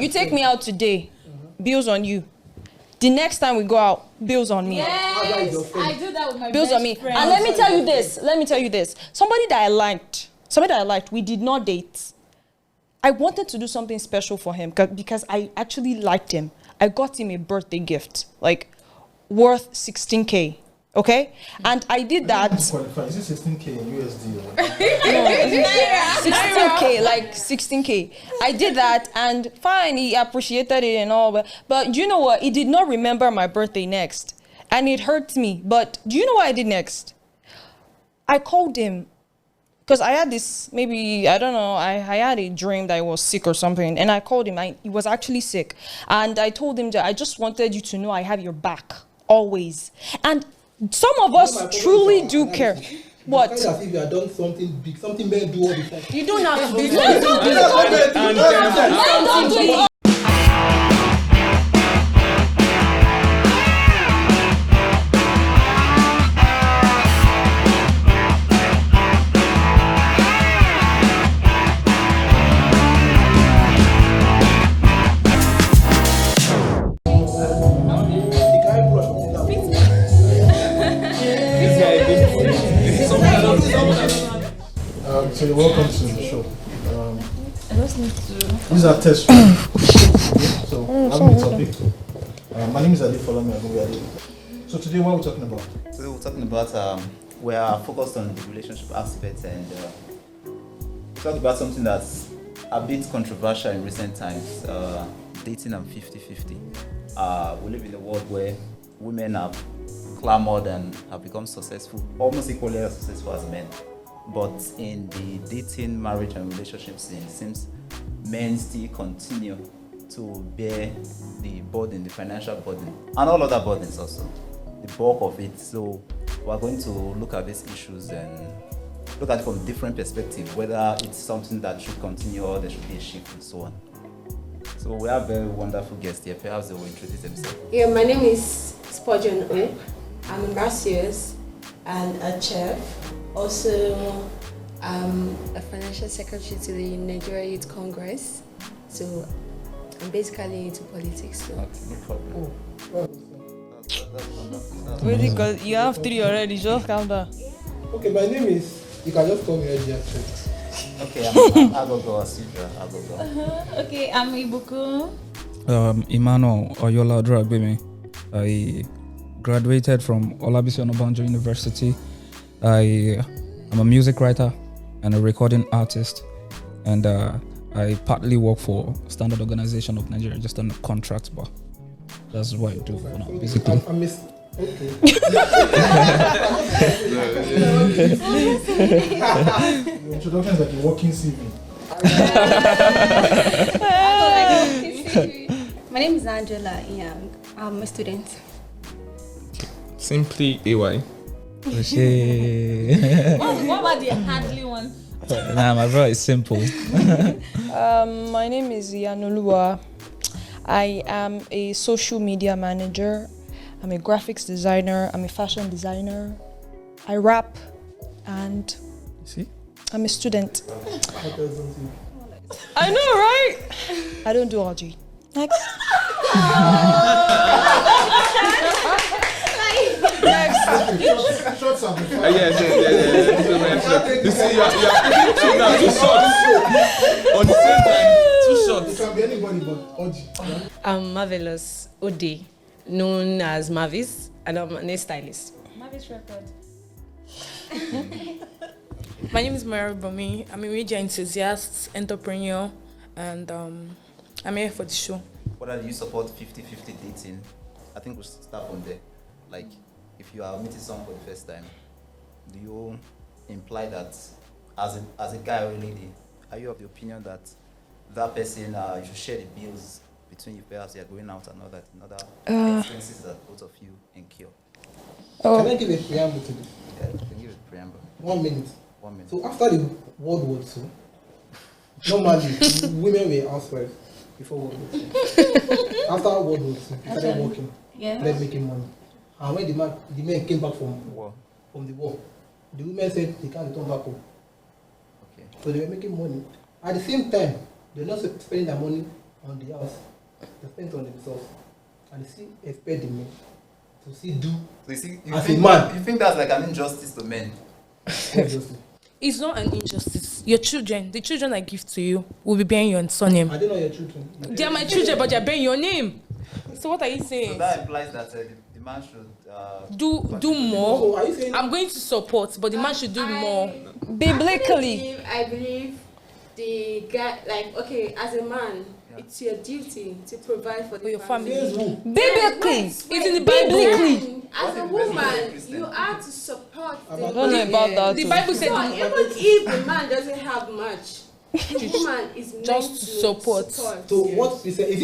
You take me out today, bills on you. The next time we go out, bills on me. Yes, I do that with my bills on me. friend. And let me tell you this. Somebody that I liked, we did not date. I wanted to do something special for him because I actually liked him. I got him a birthday gift, like worth 16K. Okay? And I did that. Is it 16K in USD? Or 16K, like 16K. I did that and fine, he appreciated it and all. But you know what? He did not remember my birthday next. And it hurt me. But do you know what I did next? I called him. Because I had this, maybe, I don't know, I had a dream that I was sick or something. And I called him. He was actually sick. And I told him that I just wanted you to know I have your back. Always. And some of us truly do care. What? As if you have done something big, something men do all the time. You don't have to do it. So you're welcome to the show. These are test strips. So having a topic. My name is Adi Folami Agobiade. So today what are we talking about? Today we're talking about we are focused on the relationship aspect and talk about something that's a bit controversial in recent times. Dating and 50-50. We live in a world where women have clamored and have become successful, almost equally as successful as men. But in the dating, marriage, and relationship scene, it seems men still continue to bear the burden, the financial burden, and all other burdens also, the bulk of it. So we're going to look at these issues and look at it from different perspectives, whether it's something that should continue or there should be a shift and so on. So we have very wonderful guests here. Perhaps they will introduce themselves. Yeah, my name is Spurgeon O. I'm a masseur and a chef. Also, I'm a financial secretary to the Nigeria Youth Congress. So I'm basically into politics. So. Okay, no problem. Really good. You have 3 already. Just calm down. Okay, my name is, you can just call me Eddie actually. Okay, I'm Agogo Asibra. Agogo. Okay, I'm Ibuku. Emmanuel Oyola Odragbemi. I graduated from Olabisi Onabanjo University. I am a music writer and a recording artist, and I partly work for Standard Organization of Nigeria, just on a contract, but that's what I do for now, basically. Okay. Your introduction is like a walking CV. My name is Angela Young. I'm a student. Simply AY. What about the hardly one? Nah, my bro is simple. My name is Yanulua. I am a social media manager. I'm a graphics designer. I'm a fashion designer. I rap, and See? I'm a student. I know, right? I don't do RG. Next. Next. Shots are before. Yes. You see, you are picking two shots on the same time. 2 shots. It can be anybody but Oji. I'm Marvelous Ode, known as Mavis, and I'm a nail stylist. Mavis record. My name is Mary Bomi. I'm a media enthusiast, entrepreneur, and I'm here for the show. Whether you support 50-50 dating, I think we'll start from there. Like, if you are meeting someone for the first time, do you imply that as a guy or a lady, are you of the opinion that that person you should share the bills between you, perhaps you are going out and all that, and other expenses that both of you incur? Can I give a preamble to this? Yeah, you can give a preamble. 1 minute. 1 minute. So after the World War II, normally women were housewives before World War II. After World War II, they started working, started making money. And when the men came back from the war, the women said they can't return back home. Okay. So they were making money. At the same time, they were not spending their money on the house, they spend on themselves, and they still expect the men to see do So you see, as a man. You think that's like an injustice to men? Obviously. It's not an injustice. Your children, the children I give to you, will be bearing your surname. Are they not your children? They are my children, but they're bearing your name. So what are you saying? So that implies that the man should do more. So are you saying I'm going to support, but the man should do more. Biblically. I believe the guy, like, okay, as a man, it's your duty to provide for your family. Biblically. It's in the Bible. Biblically. As a woman, you are to support the I don't know about that. The too. Bible said So even if the man doesn't have much, the woman is meant just to support. so? What is it? Is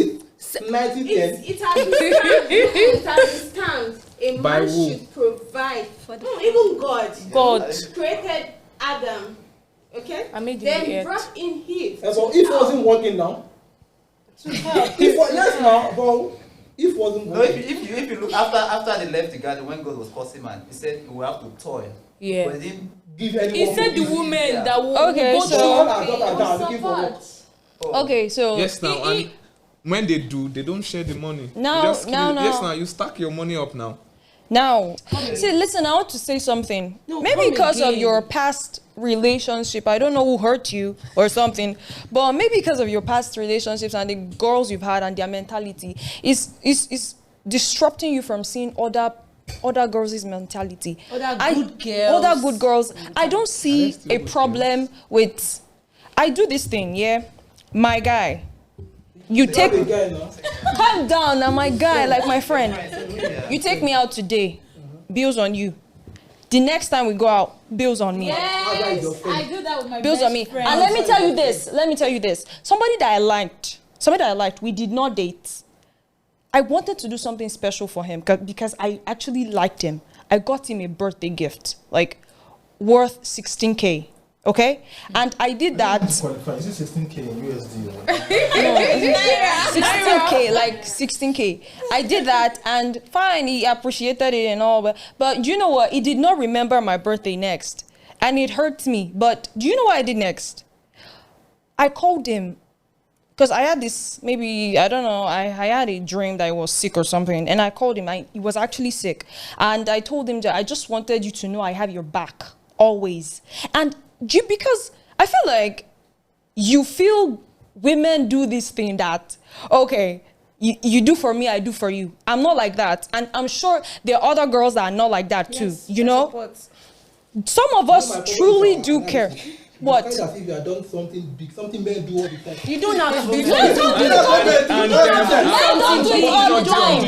it 90-10? It has been stamped. It has been stamped. A By man who? should provide for the even God. God. Created Adam. Okay? I made then the earth. brought in Eve. So if wasn't working now, yes now, but if wasn't No, working. if you look after they left the garden when God was cursing man, he said we will have to toil. Yeah. But he didn't Give anyone. He said the who gives woman Yeah. that will Okay, go so- to. looking for work. Okay, so Yes, now, and when they do, they don't share the money. Now- You just keep now- it- now. Yes, now, you stack your money up now. now, see, listen, I want to say something. Maybe come because of again. your past relationship, I don't know who hurt you or something, but maybe because of your past relationships and the girls you've had and their mentality is disrupting you from seeing other girls' mentality. Other good girls. I don't see a problem with. I do this thing, yeah. My guy, you take. The guy now. Calm down, now my guy, like my friend. You take me out today, bills on you. The next time we go out, bills on me. Yes, I do that with my Bills best on me. friend. And let me tell you this. Somebody that I liked, we did not date. I wanted to do something special for him because I actually liked him. I got him a birthday gift, like worth 16K. Okay? And I did that. Is it 16K in USD? Or 16K, like 16K. I did that, and fine, he appreciated it and all, but you know what? He did not remember my birthday next, and it hurts me. But do you know what I did next? I called him, because I had this, maybe, I don't know, I had a dream that I was sick or something, and I called him. He was actually sick, and I told him that I just wanted you to know I have your back, always. And because I feel like you feel women do this thing that, okay, you do for me, I do for you. I'm not like that. And I'm sure there are other girls that are not like that too, you know? Some of us truly do care. What? It's kind of as if you have done something big, something men do all the time. You don't have to do Men don't do it all the time.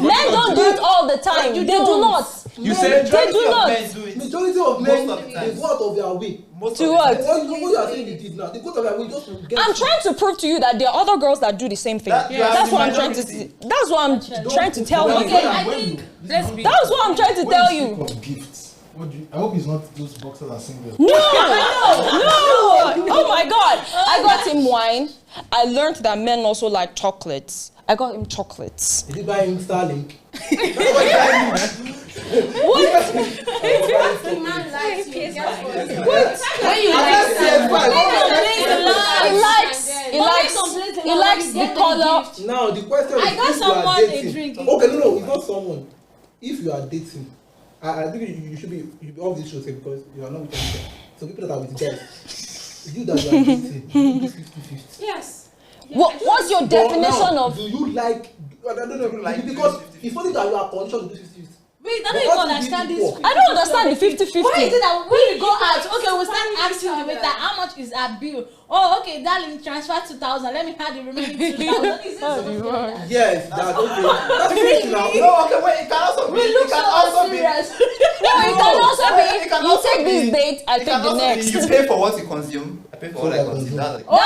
Men don't do it all the time. They do not. You said They do not. Majority of men, Most of the time. they go out of their way. To what? What you are saying it is now. They go out of their way just to get. I'm trying to prove to you that there are other girls that do the same thing. That's what I'm trying to. That's what I'm trying to tell you. Let's be. That's what I'm trying to tell you. Speak of gifts. I hope it's not those boxers and singles. No. Oh my God! I got him wine. I learned that men also like chocolates. I got him chocolates. Did you buy him Starlink? What? Man likes you. Guess what? When you He likes the color. Now the question is, I got if you are someone a dating, drink. Okay, no, it's not someone. If you are dating, I think you should be off this show because you are not with anyone. So people that are with guys, you that you are dating, you do 50-50. Yes. What's your definition Now, of? do you like? I don't know, Like because 50-50. it's funny that you are conditioned to do 50-50. Wait, I But don't even what understand did this. you do? I don't understand the 50-50. Why is it that when we go out, okay, we'll start asking the waiter how much is our bill? Oh, okay, darling, transfer 2,000. Let me have the remaining 2,000. Is it supposed to be like that? Yes, that's okay. That's 50 now. No, okay, wait. It can also be. We look It can so also be. serious. No, it can also be. It can You also take this be- date, I It take can the also be next. you pay for what you consume. I pay for what I consume. That's like, Oh,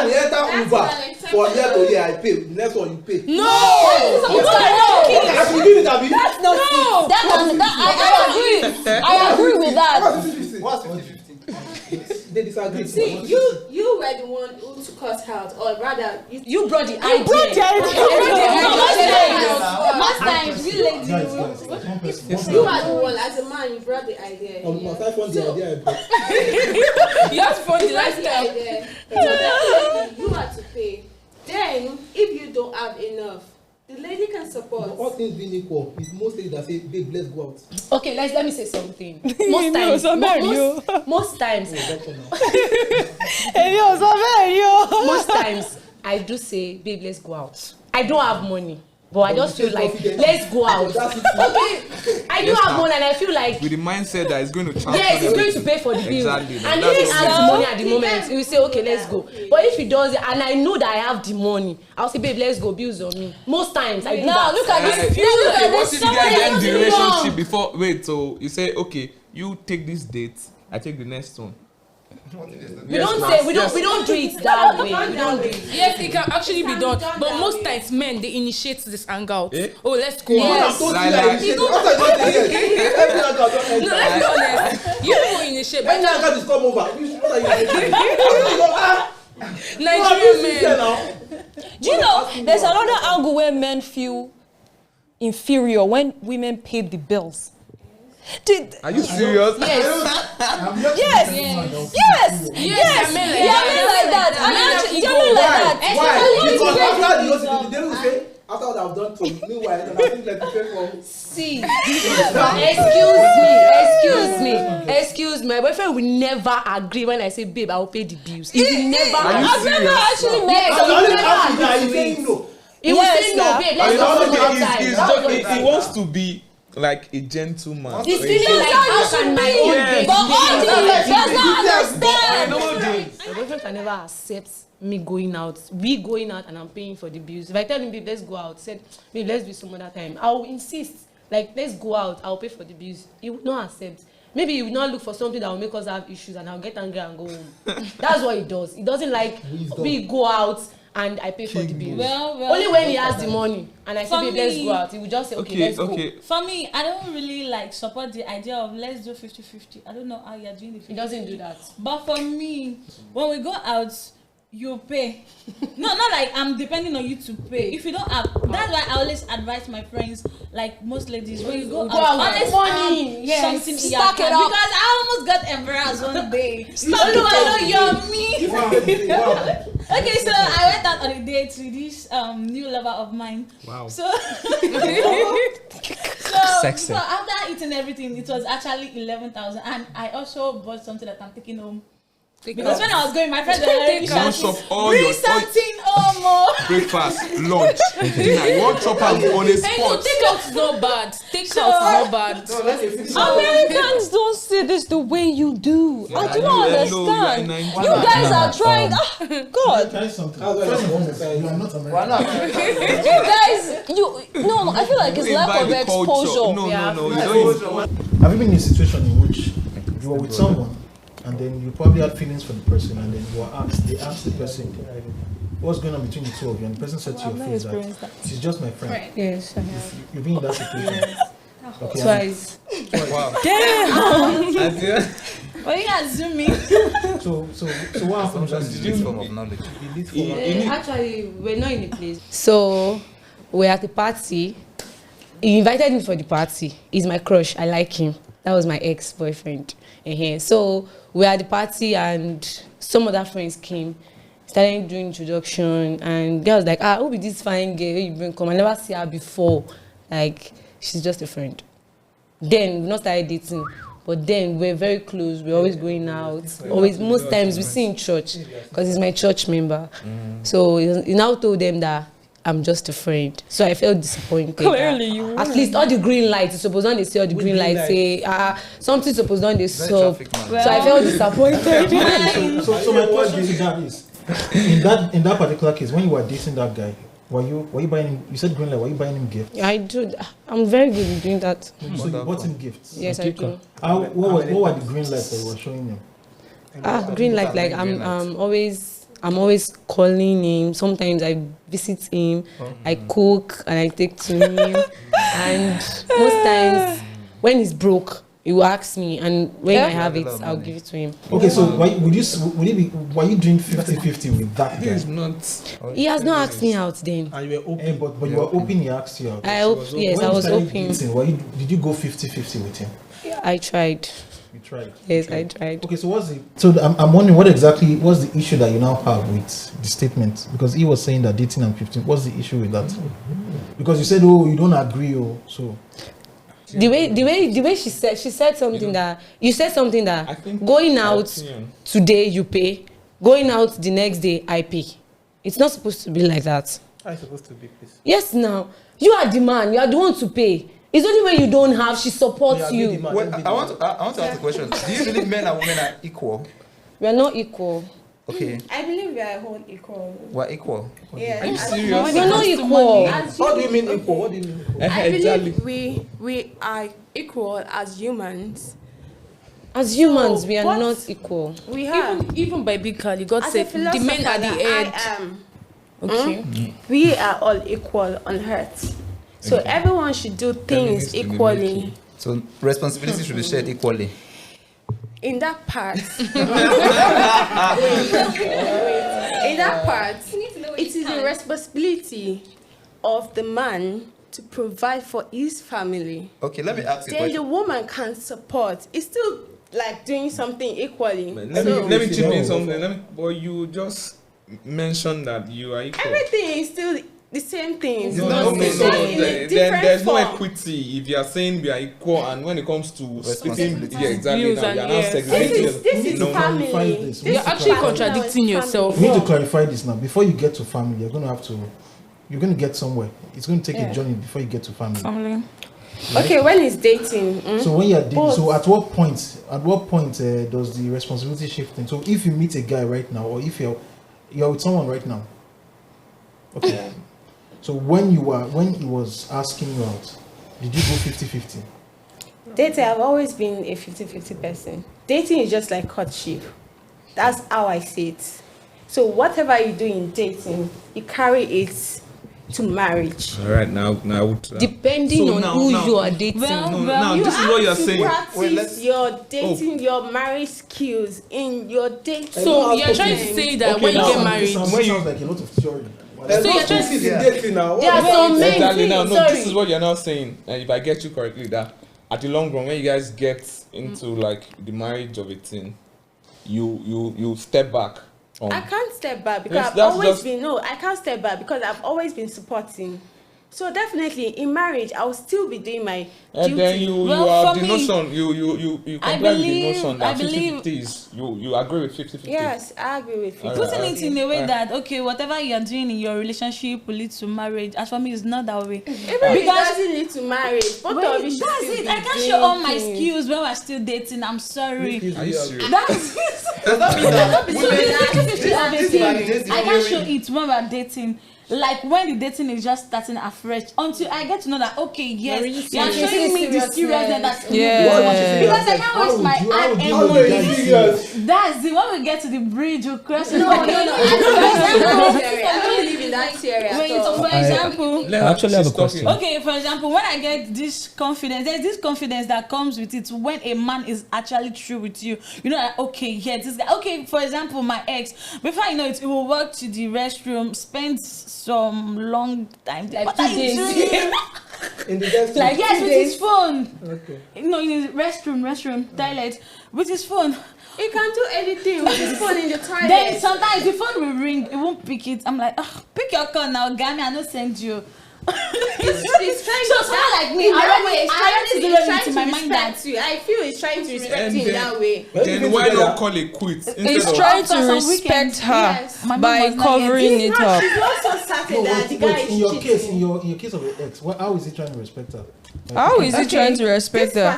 we enter Uber for year to year. I pay. The next one you pay. No. As you give it, Abi. That's not No. I agree. I agree with that. What's 50-50? what's 50-50? they disagree. See, you were the one who took us out, or rather, You brought the idea. Most times, we ladies. you are the one, as a man, you brought the idea. Must I fund the idea I brought? You have fun the You brought the lifestyle. idea. So definitely, you have to pay. Then, if you don't have enough, the lady can support. All things being equal, it's most ladies that say, babe, let's go out. Okay, let me say something. Most times, I do say, babe, let's go out. I don't have money, but I just feel like, let's go out. Okay, I do have money and I feel like, With the mindset that it's going to charge. yes, he's going to pay for the bill. Exactly. And if he has the money at the moment, he will say, okay, let's go. But if he does it, and I know that I have the money, I'll say, babe, let's go, bills on me. Most times, I do that. Look at this. Okay, what if you guys end the relationship before? Wait, so you say, okay, you take this date, I take the next one. We don't do it that way. We don't do it. Yes, it can actually be done. But most times, men, they initiate this hangout. Eh? Oh, let's go Yes. out. No, let's be honest. You people initiate. But Nigerian men. Do you know there's another angle where men feel inferior when women pay the bills? Are you serious? Yes. Men like that. Because after the notice, they will say, after what I've done to me, meanwhile, and I think like to pay for. See, excuse me. My boyfriend will never agree when I say, babe, I will pay the bills. He will never. I've never actually met him. He will say no, babe. Let's go outside. He wants to be like a gentleman. He's feeling like, how can my own babe? But all the does not understand. My boyfriend can never accept me going out. We going out and I'm paying for the bills. If I tell him, babe, let's go out, said, babe, let's do some other time, I will insist. Like, let's go out, I'll pay for the bills. He will not accept. Maybe he will not look for something that will make us have issues and I'll get angry and go home. That's what he does. He doesn't like we go out and I pay for the bills. Well, only when he has the money and I say, babe, let's go out, he will just say, okay, let's go. For me, I don't really like support the idea of let's do 50-50. I don't know how you're doing the 50-50. He doesn't do that. But for me, when we go out, you pay. No, not like I'm depending on you to pay. If you don't have, that's why I always advise my friends, like most ladies, when you go out, always money, something stack it up. up. Because I almost got embarrassed one day. I know you're me. Okay, so I went out on a date with this new lover of mine. Wow. So Sexy. So after eating everything, it was actually 11,000, and I also bought something that I'm taking home. Because when I was going, my friends were already shouting, bring something more. Breakfast, lunch, dinner. You want chop am on a spot. Take out is not bad. Take out is not bad. Americans don't say this the way you do. I do not understand. You guys are trying. God. Try something. First of all, you are not American. You guys, no, I feel like it's lack of exposure. No. You don't. Have you been in a situation in which you were with someone and then you probably had feelings for the person and then they asked the person, what's going on between the two of you? And the person said to your face that she's just my friend. Yes, I have. You've been in that situation. Okay, Twice. Wow. Damn. Well, you guys zoom in. So what happened? Sometimes it's form of knowledge. Actually, we're not in a place. So we're at the party. He invited me for the party. He's my crush. I like him. That was my ex-boyfriend. So we're at the party and some other friends came, started doing introduction, and the girl was like, who be this fine girl you bring come? I never see her before. Like, she's just a friend. Then we not started dating, but then we're very close. We're always going out. Always, most times we see in church because he's my church member. So he now told them that I'm just a friend. So I felt disappointed. Clearly, you at least all the green lights, suppose on they say all the green lights say something supposed on they solve. So I felt disappointed. So my question to that is, in that particular case, when you were dating that guy, were you buying him? You said green light. Were you buying him gifts? I do. I'm very good at doing that. So you bought him gifts? Yes, I do. What were the green lights that you were showing him? Green light. Like I'm always calling him. Sometimes I visit him. I cook and I take to him. And most times when he's broke, he will ask me, and when I have it, I'll give it to him. Okay, so were you doing 50-50 with that guy? This is not. He has not asked me out then. And you were open. But you were open, he asked you out. I hope, yes, I was open. Did you go 50-50 with him? I tried. You tried? Yes, I tried. Okay, so I'm wondering what's the issue that you now have with the statement? Because he was saying that dating and 15, what's the issue with that? Because you said, oh, you don't agree, so... The way she said something that you said something that going out today you pay, going out the next day I pay. It's not supposed to be like that. How is it supposed to be, please? Yes, now you are the man. You are the one to pay. It's only when you don't have she supports you. Well, I want to ask a question. Do you believe men and women are equal? We are not equal. Okay. I believe we are all equal. We're equal. Yeah. Are you serious? We're not equal. What do you mean equal? What do you mean equal? I believe we are equal as humans. As humans, we are not equal. We are. Even biblically, God said the men are the head. Okay. We are all equal on earth. So everyone should do things equally. So responsibility should be shared equally. In that part, it is the responsibility of the man to provide for his family. Okay, let me ask you a Then question. the woman can support. It's still like doing something equally. Let me chip in something. But you just mentioned that you are equal. Everything is still the same thing. No. In a Then different there's no form. equity if you are saying we are equal, and when it comes to speaking, Responsibility. yeah, exactly. Views Now and you are now yes. segregating. This is family. You're actually contradicting yourself. We need to clarify this now. Before you get to family, you're going to get somewhere. It's going to take a journey before you get to family. Okay, when it's dating. So when you're dating, so at what point does the responsibility shift in? So if you meet a guy right now, or if you're with someone right now, okay. So when he was asking you out, did you go 50-50? Dating, I've always been a 50-50 person. Dating is just like courtship. That's how I see it. So whatever you do in dating, you carry it to marriage. All right, now. Depending on who you are dating. Now this is what you're saying. Practice your dating, your marriage skills in your dating. So you're trying to say that when you get married, sounds like a lot of theory. so you're trying to dating now. There are some men. Exactly. Now, this is what you're now saying. And if I get you correctly, that at the long run, when you guys get into like the marriage of a thing, you step back. I can't step back because Yes, I can't step back because I've always been supporting. So definitely in marriage, I will still be doing my duty. And then you have the notion, you comply with the notion that 50-50 is, you agree with 50-50. Yes, I agree with you. Putting it in a way that, okay, whatever you're doing in your relationship will lead to marriage. As for me, it's not that way. Even it doesn't lead to marriage. Both of you should that's still it. be I can't show all my dating. skills when we're still dating. I'm sorry. Are you serious? That's Does that mean that I can't show it when we're dating. Like when the dating is just starting afresh, until I get to know that okay, yes, you're showing me the seriousness that's because I can't waste my energy. That's the when we get to the bridge, you cross. No, I don't believe in that theory at all. For example, I actually have a question. okay, for example, when I get this confidence, there's this confidence that comes with it when a man is actually true with you. You know that okay, yeah, this guy. Okay, for example, my ex, before I know it, he will walk to the restroom, spend some long time, like 2 days. In the restroom. Like yes, with his phone. Okay. No, in his restroom, toilet, with his phone. He can do anything with his phone in the toilet. Then sometimes the phone will ring, it won't pick it. I'm like, pick your call now, Gami, I don't send you. It's trying so someone like me, I already trying to my mind that you. I feel it's trying to respect you in that way. Then why not call it quits? It's trying to respect her by covering it up. She's not so certain that the guy is in your cheating. case, in your case of your ex, how is he trying to respect her? How is he trying to respect her?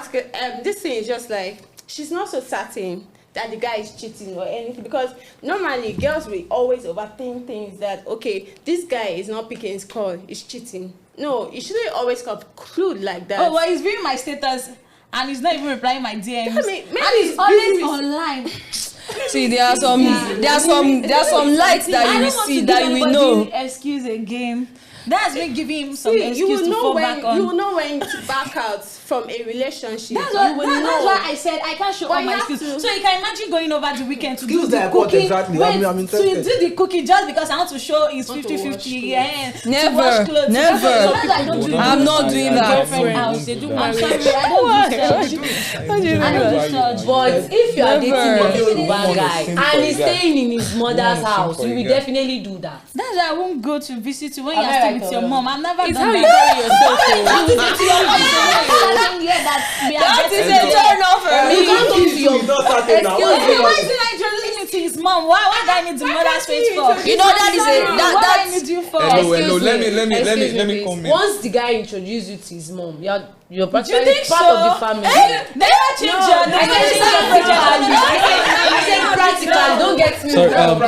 This thing is just like she's not so certain that the guy is cheating or anything, because normally girls will always overthink things that okay, this guy is not picking his call, he's cheating. No, you shouldn't always conclude like that. Oh, well, he's viewing my status and he's not even replying my DMs. Maybe and he's always online. See, there are some lights that you will see that you will know. Excuse again. That's me giving him some See, excuse to fall back on. you will know when to back out from a relationship. That's You will know. why I said I can't show But all you my have skills. to- So you can imagine going over the weekend to do Skills the like what cooking. exactly? Wait, I'm to interested. do the cooking just because I want to show it's Want to 50-50. wash Yeah. To Never, wash clothes. never. Sometimes I don't do I'm this. not doing I that. don't Girlfriend do house. They do I'm marriage. sorry, I don't do such. How do you I do don't that? do such. But if you are Never. dating a Yoruba Woman guy is simple and he's guy. staying in his mother's Woman is house, simple you will guy. definitely do that. That's why I won't go to visit you when Am you're I still right with or your wrong? mom. I've never It's done how you that. carry yourself. That is a turn off for You me. can't come to your excuse me. Why is he not introducing me to his mom? Why do I need the mother's face for? You know that is a What do I that need you for? Hello, Excuse hello. Let me please. come in. Once the guy introduces you to his mom, you're Do you practically think part so? of the family. They never change your I said practically. Don't get me Sorry, wrong.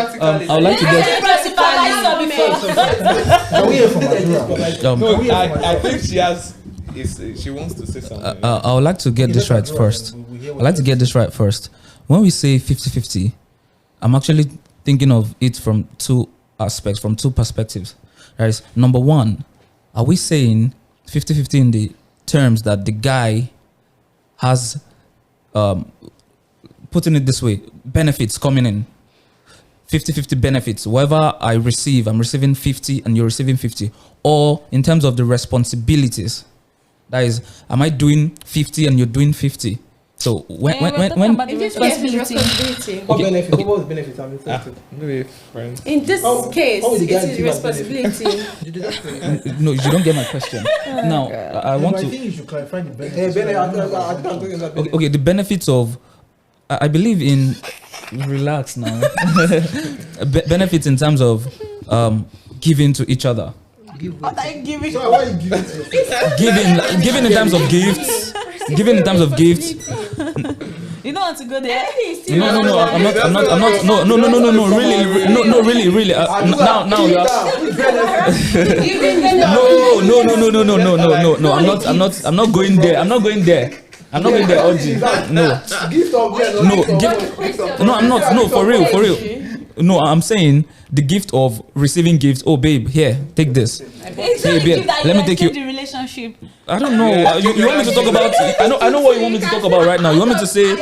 I would like to get. Can we hear from Adura? No, I think she has. She wants to say something. I would like to get this right first. I'd like to get this right first. When we say 50-50, I'm actually thinking of it from two aspects, from two perspectives. Right? Number one, are we saying 50-50 in the terms that the guy has, putting it this way, benefits coming in? 50-50 benefits. Whatever I receive, I'm receiving 50 and you're receiving 50. Or in terms of the responsibilities, that is, am I doing 50 and you're doing 50? So when In this case, it's responsibility. What benefit? okay. What was the benefit? I'm interested. Maybe friends. In this case, how will the it guy is give us benefit? responsibility. You did that. no, you don't get my question. Now I want I to. think you should clarify the Hey, benefits. Benny, I'm talking about benefit. Okay, the benefits of I believe in relax now. Benefits in terms of giving to each other. What are you giving? So why you give it to Giving in terms of gifts. Giving in terms of gifts. You don't want to go there? No, I'm not. Really. Now you are. No. I'm not going there. I'm not going there, Oji. No. Gift of bread. No, gift. No, I'm not. No, for real. No, I'm saying the gift of receiving gifts. Oh, babe, here, take this. It's Hey, only babe, you that let you me take extend you. the relationship. I don't know. You want me to talk about? I know what you want me to talk about right now. You want me to say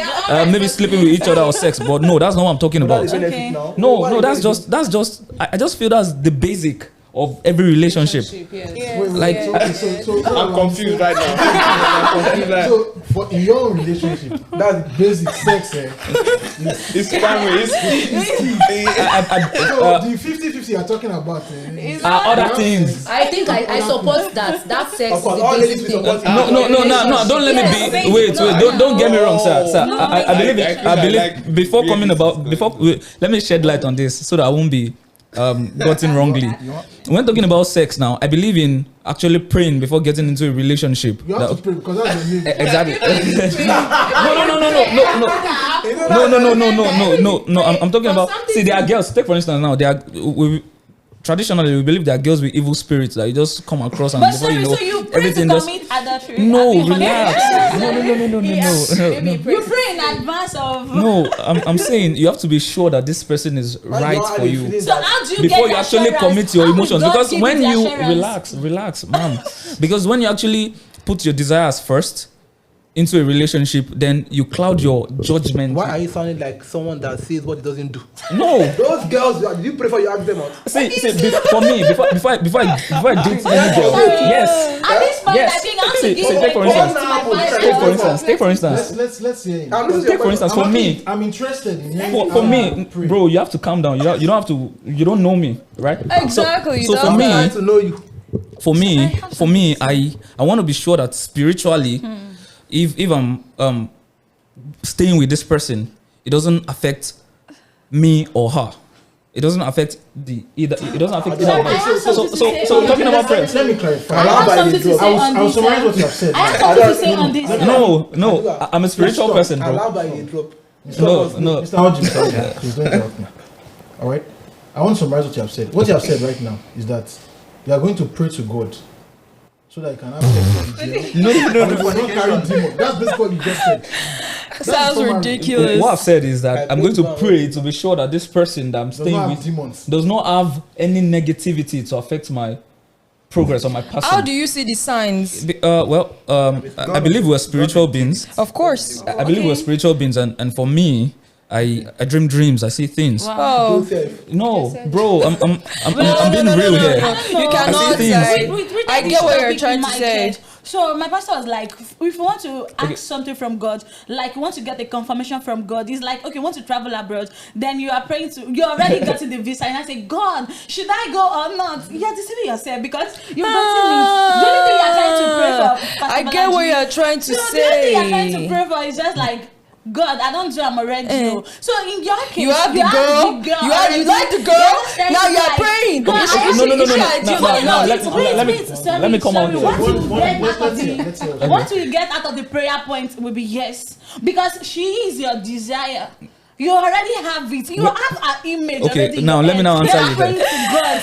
maybe sleeping with each other or sex, but no, that's not what I'm talking about. Okay. No, that's just. I just feel that's the basic of every relationship. Like, I'm confused right now. I'm confused. Like, So, for in your own relationship, that's basic sex. it's primary. So, the 50-50 you're talking about. other things. I think I support that. That sex Of is course, the all basic ladies thing. support it. No. Don't let me be. Wait. Don't get me wrong, sir. I believe. Before coming about, let me shed light on this so that I won't be gotten wrongly. When talking about sex now, I believe in actually praying before getting into a relationship. You have to pray because that's the name. Exactly. No. I'm talking about. See, there are girls. Take for instance now. Traditionally, we believe there are girls with evil spirits that you just come across and But before sorry, you know so you pray everything to just. commit adultery? No, Have you relax. forgotten? No. You pray in advance of. No, I'm saying you have to be sure that this person is right for you So how do you before get you actually assurance? commit your How will emotions. God Because give when the you assurance? relax, ma'am. Because when you actually put your desires first into a relationship, then you cloud your judgment. Why are you sounding like someone that says what he doesn't do? No. Those girls, did you pray for you ask them out? See, for me, before I date any girl, yes. At this point, Yes. I think I have to See, give take for my instance. best to Take for instance. Let's hear him. Take for instance. For me, I'm interested in hearing for how me, you pray. bro, you have to calm down. You don't have to. You don't know me, right? Exactly. So for that's me, right. To know you. for me, I want to be sure that spiritually, if I'm staying with this person, it doesn't affect me or her. It doesn't affect either. It doesn't affect either of us. So talking about prayers. Let me clarify. I have something to say on I'll this. summarize what you have said. I have something to say on this. No, I'm a spiritual person, bro. Allow by the drop. No. Mr. Hodgins, please don't interrupt me. All right? I want to summarize what you have said. What you have said right now is that you are going to pray to God so that you can have sex with jail. No. That's basically what you just said. Sounds ridiculous. What I've said is that I'm going to pray to be sure that this person that I'm Does staying not have with demons. does not have any negativity to affect my progress on my person. How do you see the signs? I believe we're spiritual beings. Of course. I believe we're spiritual beings, and for me, I dream dreams. I see things. Oh, No, bro, I'm being real here. you cannot. I get what you're trying to say. Church. So my pastor was like, if you want to ask something from God, like you want to get a confirmation from God, it's like, okay, you want to travel abroad, then you are praying to, you already gotten the visa, and I say, God, should I go or not? You're deceiving yourself because you've gotten it. The only thing you're trying to pray for, I get what you're trying to The only thing you're trying to pray for is just like, God, I don't do, I'm already. So in your case, you have the girl. You like the girl. Now you are praying. No. Let me come out here. What you get out of the prayer point will be yes, because she is your desire. You already have it. You have an image. Okay, already now let me now answer you there.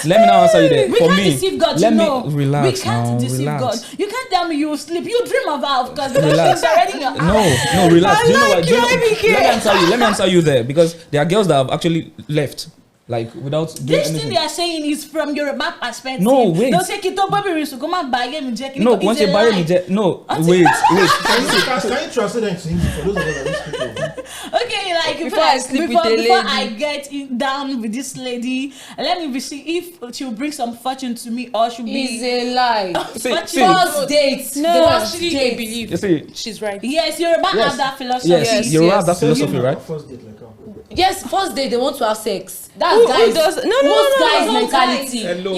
Let me now answer you there. We For can't me, deceive God. let me We relax can't now. deceive Relax. God. You can't tell me you sleep. You dream of her, of course. Relax. She's already in your house. No, relax. Do you know what? Let Let me answer you there, because there are girls that have actually left, like without doing This thing anything. they are saying is from Yoruba perspective. No, wait. They'll say Kito Bobby Risu, come and buy him, Jack. No, once you buy me, no, wait. Can you translate that to English for those of us that don't speak Yoruba? Okay, like Before I sleep with a lady. before I get down with this lady, let me see if she'll bring some fortune to me or she'll be. It's a lie. See. First date. No, First actually, I date. believe You see, she's right. Yes, Yoruba have that philosophy. yes, you have that philosophy, right? First date, like how? Yes, first date they want to have sex. That's Who guys. does? No. Most guys' no, mentality. Hello.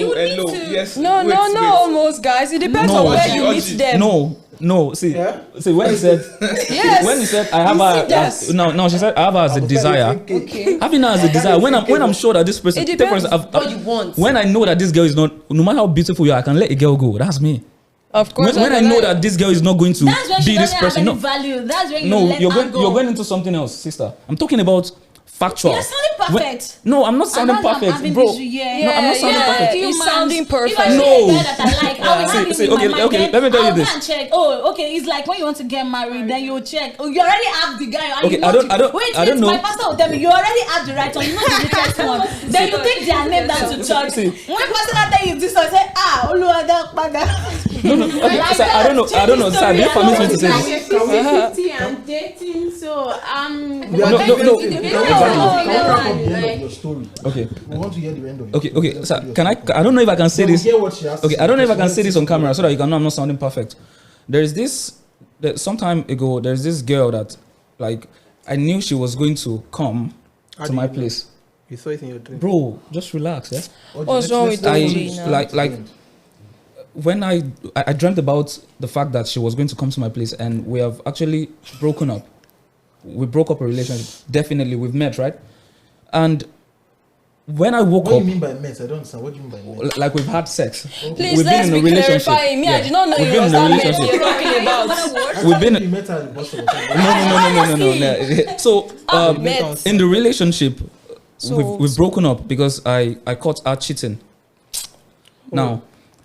Yes. No, almost guys. It depends No. on where you Oji. meet them. No. See, when he said, Yes. when he said, I have her. No, she said, I have her as a desire. Okay. Having her as a desire. When I'm sure that this person, It depends what you want. when I know that this girl is not, no matter how beautiful you are, I can let a girl go. That's me. Of course. When I know that this girl is not going to That's when she be this doesn't have person, any no, value. That's when you no, let you're her going, go. you're going into something else, sister. I'm talking about factual. You're sounding perfect. No, I'm not sounding And that's perfect, having bro. this- yeah. No, I'm not sounding perfect. He's sounding perfect. If I No. see a guy that I like, I will have him See, in my okay, mind, okay, then let me tell you I'll go this. and check. Oh, okay, it's like when you want to get married, then you check. Oh, you already have the guy. And Okay, you know I don't know. My pastor will tell me you already have the right one. You know the richest one. Then you take their name down to church. See. When pastor tell you this, I say, Oluwada. No. Okay, sir, I don't know. Sir, do you permit me to say this? 50-50 and dating, so We are No. dating. Can we wrap up the end of like- your story? Okay. We want to hear the end of it. Okay, sir, can I don't know if I can say Then we this. hear what she has to Okay, say. I don't know if I can She say this on wants to- camera so that you can know I'm not sounding perfect. There's some time ago, there's this girl that, like, I knew she was going to come How to do my you know? place. You saw it in your dream. Bro, just relax, yeah? What's wrong with I OG now? like when I dreamt about the fact that she was going to come to my place, and we have actually broken up. We broke up a relationship. Definitely, we've met, right? And when I woke What do up, you mean by met? I don't understand. What do you mean by met? like we've had sex. Please, let's be clarifying. Me, I did not know We've it been was in a that mess relationship. you're talking about. We've been You met her at the bus stop. no. So met. in the relationship, So- we've broken up because I caught her cheating. Now,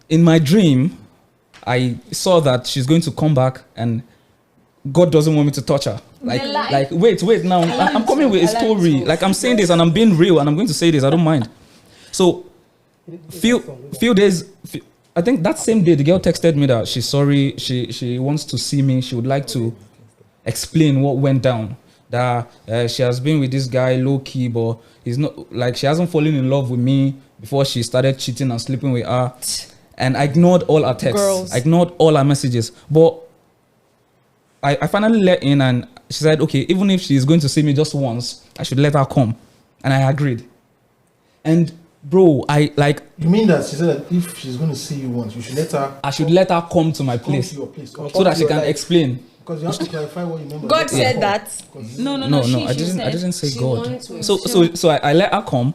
in my dream, I saw that she's going to come back and God doesn't want me to touch her. Like wait. Now I'm coming with a story. Like I'm saying this and I'm being real and I'm going to say this. I don't mind. So, few days. I think that same day the girl texted me that she's sorry. She wants to see me. She would like to explain what went down. That she has been with this guy low key, but he's not like she hasn't fallen in love with me before she started cheating and sleeping with her. And I ignored all her texts. Girls. I ignored all her messages. But I finally let in and she said, okay, even if she's going to see me just once, I should let her come. And I agreed. And bro, I like. You mean that she said that if she's going to see you once, you should let her I should let her come to my come place to your place. so that she can explain. Because you have to clarify what you mean by God let her said come. that. No. No, she I didn't. said. I didn't say she God. wanted to So I let her come,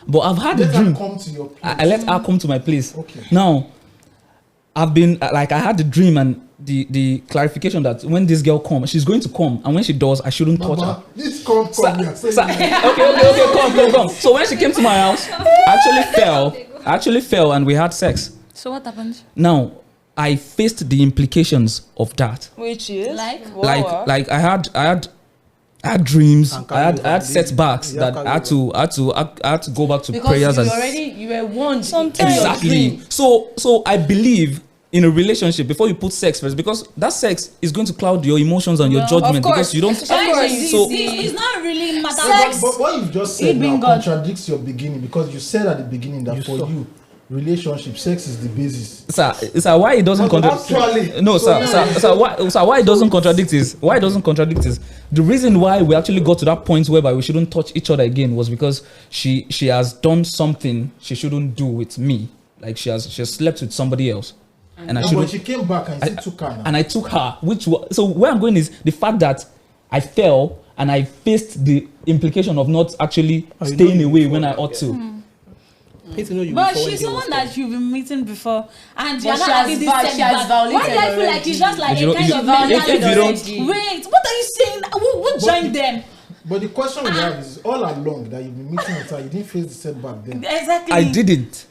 but I've had Let a her dream. come to your place. I let her come to my place. Okay. Now, I've been like I had the dream and the clarification that when this girl comes, she's going to come, and when she does, I shouldn't touch her. Mama, this come. You are saying Okay, come. So when she came to my house, I actually fell and we had sex. So what happened? Now, I faced the implications of that. Which is Like? Like I I had dreams. And I had carry over. setbacks Yeah, that carry I had to go back to Because prayers you were one. Sometimes. exactly. So I believe in a relationship before you put sex first, because that sex is going to cloud your emotions and your judgment, because you don't. So it's not really matter. But what you've just said now contradicts your beginning, because you said at the beginning that for you, relationship, sex is the basis. Sir, why it doesn't contradict? No, sir, why it doesn't contradict is the reason why we actually got to that point whereby we shouldn't touch each other again was because she has done something she shouldn't do with me. Like she has slept with somebody else. And but she came back and you took her now. And I took her, so where I'm going is the fact that I fell and I faced the implication of not actually staying away when I ought to. But she's someone that you've been meeting before, and you're But not having this setback. Why do I feel like it's just like a kind of mentality? Wait, what are you saying? What joined them? But the question we have is, all along that you've been meeting with her, you didn't face the setback then. Exactly. I didn't.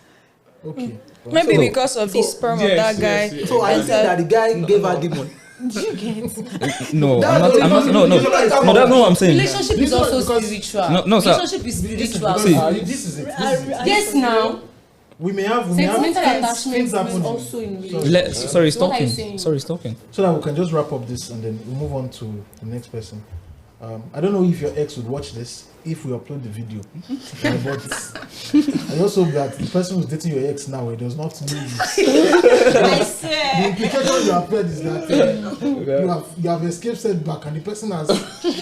Okay. Maybe because of the sperm of that guy. Yes. So are you saying that the guy gave her the money? Do you get? No, I'm not. No, that's not what I'm saying. Relationship is also spiritual. No, sir. Relationship is spiritual. See, this is it. Yes, now. We may have Sentimental things attachment is happening. also in relationship. Sorry, What are you stopping. saying? Sorry, stopping. So that we can just wrap up this and then we'll move on to the next person. I don't know if your ex would watch this if we upload the video. But I also hope that the person who's dating your ex now, it does not know you. I swear. The implication you have heard is that you have escaped setback and the person has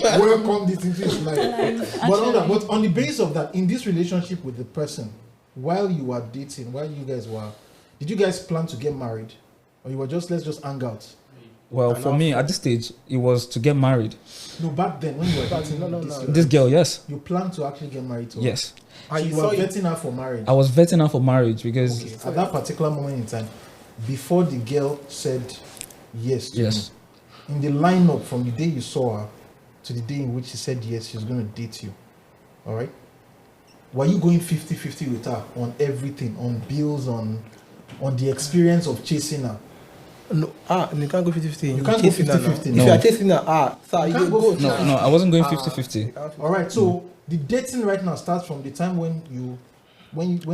welcomed it into his life. But on the basis of that, in this relationship with the person, while you were dating, did you guys plan to get married? Or you were let's just hang out? Well, for me, at this stage, it was to get married. No, back then, when you were dating this girl, yes. You planned to actually get married to her? Yes. And you were vetting her for marriage? I was vetting her for marriage because... Okay. At that particular moment in time, before the girl said yes to you, in the lineup from the day you saw her to the day in which she said yes, she's going to date you, all right? Were you going 50-50 with her on everything, on bills, on the experience of chasing her? No, you can't go 50-50. You can't go 50-50. If you are chasing her, sir, you go. No, I wasn't going 50-50. All right, so the dating right now starts from the time when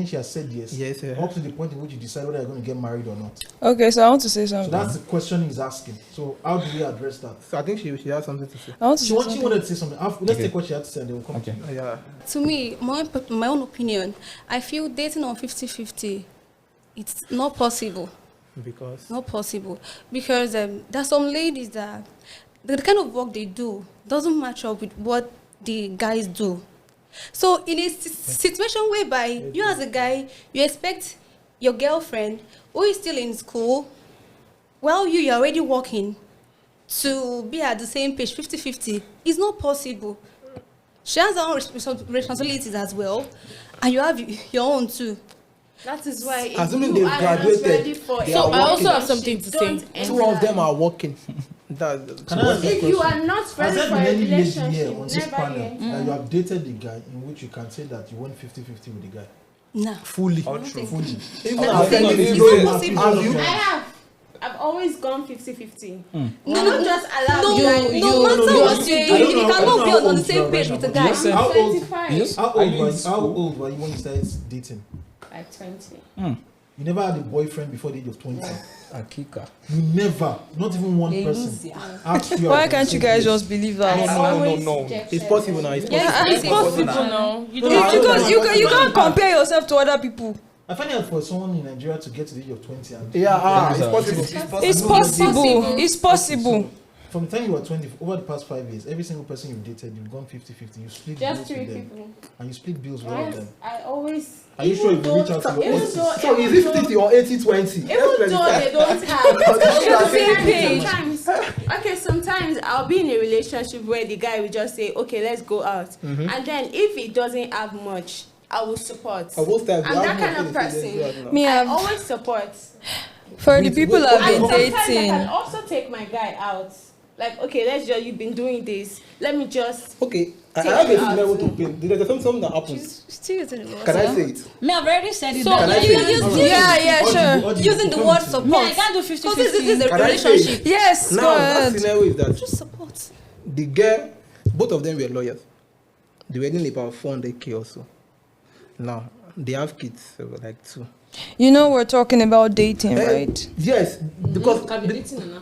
she has said yes, up to the point in which you decide whether you're going to get married or not. Okay, so I want to say something. So that's the question he's asking. So how do we address that? So I think she has something to say. She wanted to say something. Let's take what she had to say and then we'll come to you. Yeah. To me, my own opinion, I feel dating on 50-50, it's not possible. Because? Not possible. Because there's some ladies that the kind of work they do doesn't match up with what the guys do. So in a situation whereby you as a guy, you expect your girlfriend who is still in school, while you're already working, to be at the same page 50-50, it's not possible. She has her own responsibilities as well, and you have your own too. That is why assuming they've graduated, so I also have something to say. Two of them are working. If you are not ready for a relationship, here on this panel that you have dated the guy in which you can say that you went 50-50 with the guy? No. Fully. Fully. I've always gone 50-50. No, not just allow you matter what you do, you cannot be on the same page with the guy. How old were you when you started dating? Like 20. You never had a boyfriend before the age of 20? Akika. You never, not even one person. Why can't you guys just believe that? No. It's possible now. It's possible now. Because you can't compare yourself to other people. I find it for someone in Nigeria to get to the age of 20 and it's possible. It's possible. From the time you were 20, over the past 5 years, every single person you've dated, you've gone 50-50. You split bills with them. And you split bills with all of them. I always... Are you sure you will reach out to your exes? So is it 50 or 80-20? Even though they don't have... sometimes I'll be in a relationship where the guy will just say, okay, let's go out. And then if he doesn't have much, I will support. I'm that kind of person. I always support. For the people I've been dating. I can also take my guy out. Like, okay, you've been doing this. Let me just. Okay, I have a scenario to paint. There's something that happens. Can I say it? Me, I've already said it. So sure. Using the word support. I can't do 50-50. Because this is a relationship. Yes, now, that scenario is that just support. the girl both of them were lawyers. They were earning about 400K or so. Now, they have kids, so like 2. You know, we're talking about dating, right? Yes, because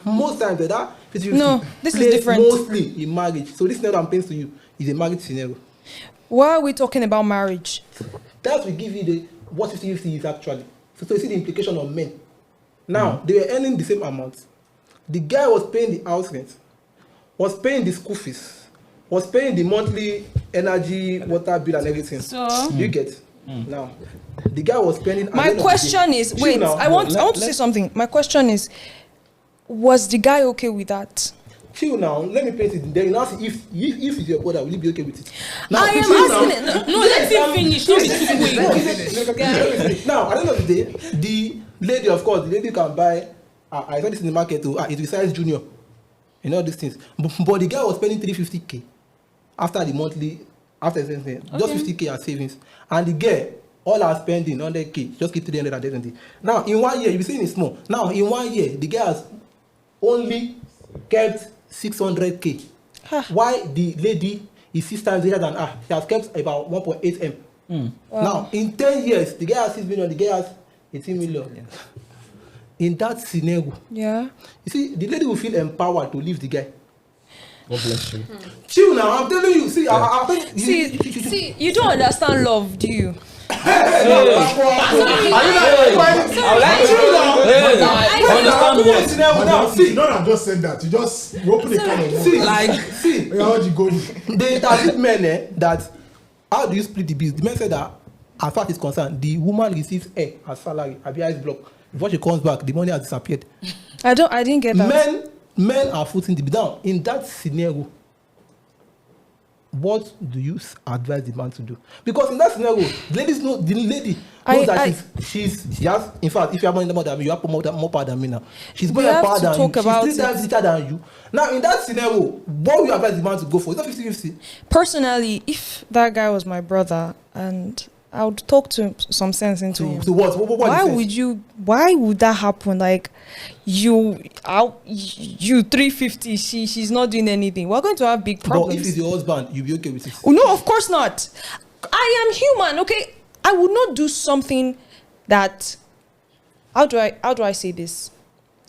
most times that 50-50 no, this is different. Mostly in marriage. So this scenario I'm painting to you is a marriage scenario. Why are we talking about marriage? That will give you what 50-50 is actually. So you see the implication on men. Now, they were earning the same amount. The guy was paying the house rent, was paying the school fees, was paying the monthly energy, water bill and everything. So you get now. The guy was spending. My question is, wait, I want to say something. My question is, was the guy okay with that? Chill now. Let me paint it. Then you now see if it's your brother, will you be okay with it? Now, I am asking it. No, let him finish. Now, at the end of the day, the lady, of course, the lady can buy. I saw this in the market too. It resides junior. You know these things. But the guy was spending 350K after the monthly, after everything, just 50K as savings, and the girl. All our spending 100K, just keep 370. Now, in 1 year, you'll be saying it's small. Now, in 1 year, the guy has only kept 600K. Why the lady is 6 times greater than her? She has kept about 1.8 M. Wow. Now, in 10 years, the guy has 6 million, the guy has 18 million. Yeah. In that scenario, you see, the lady will feel empowered to leave the guy. God bless you. Chill now, I'm telling you. See, see, you don't understand love, do you? I just said that. You just open the can of see, how you go. They interviewed men that how do you split the bills? The men said that as far as it's concerned, the woman receives as salary, a ice block. Before she comes back, the money has disappeared. I didn't get that. Men are footing the bill down. In that scenario, what do you advise the man to do? Because in that scenario, the lady knows that she has, in fact, if you have more than me, you have more power than me now. She's more power than you. She's 3 times richer than you. Now, in that scenario, what would you advise the man to go for? It's not 50-50. Personally, if that guy was my brother and I would talk to some sense into him. To what? Why would that happen? Like, you 350, she's not doing anything. We're going to have big problems. But if it's your husband, you'll be okay with it? Oh, no, of course not. I am human, okay? I would not do something that, how do I say this?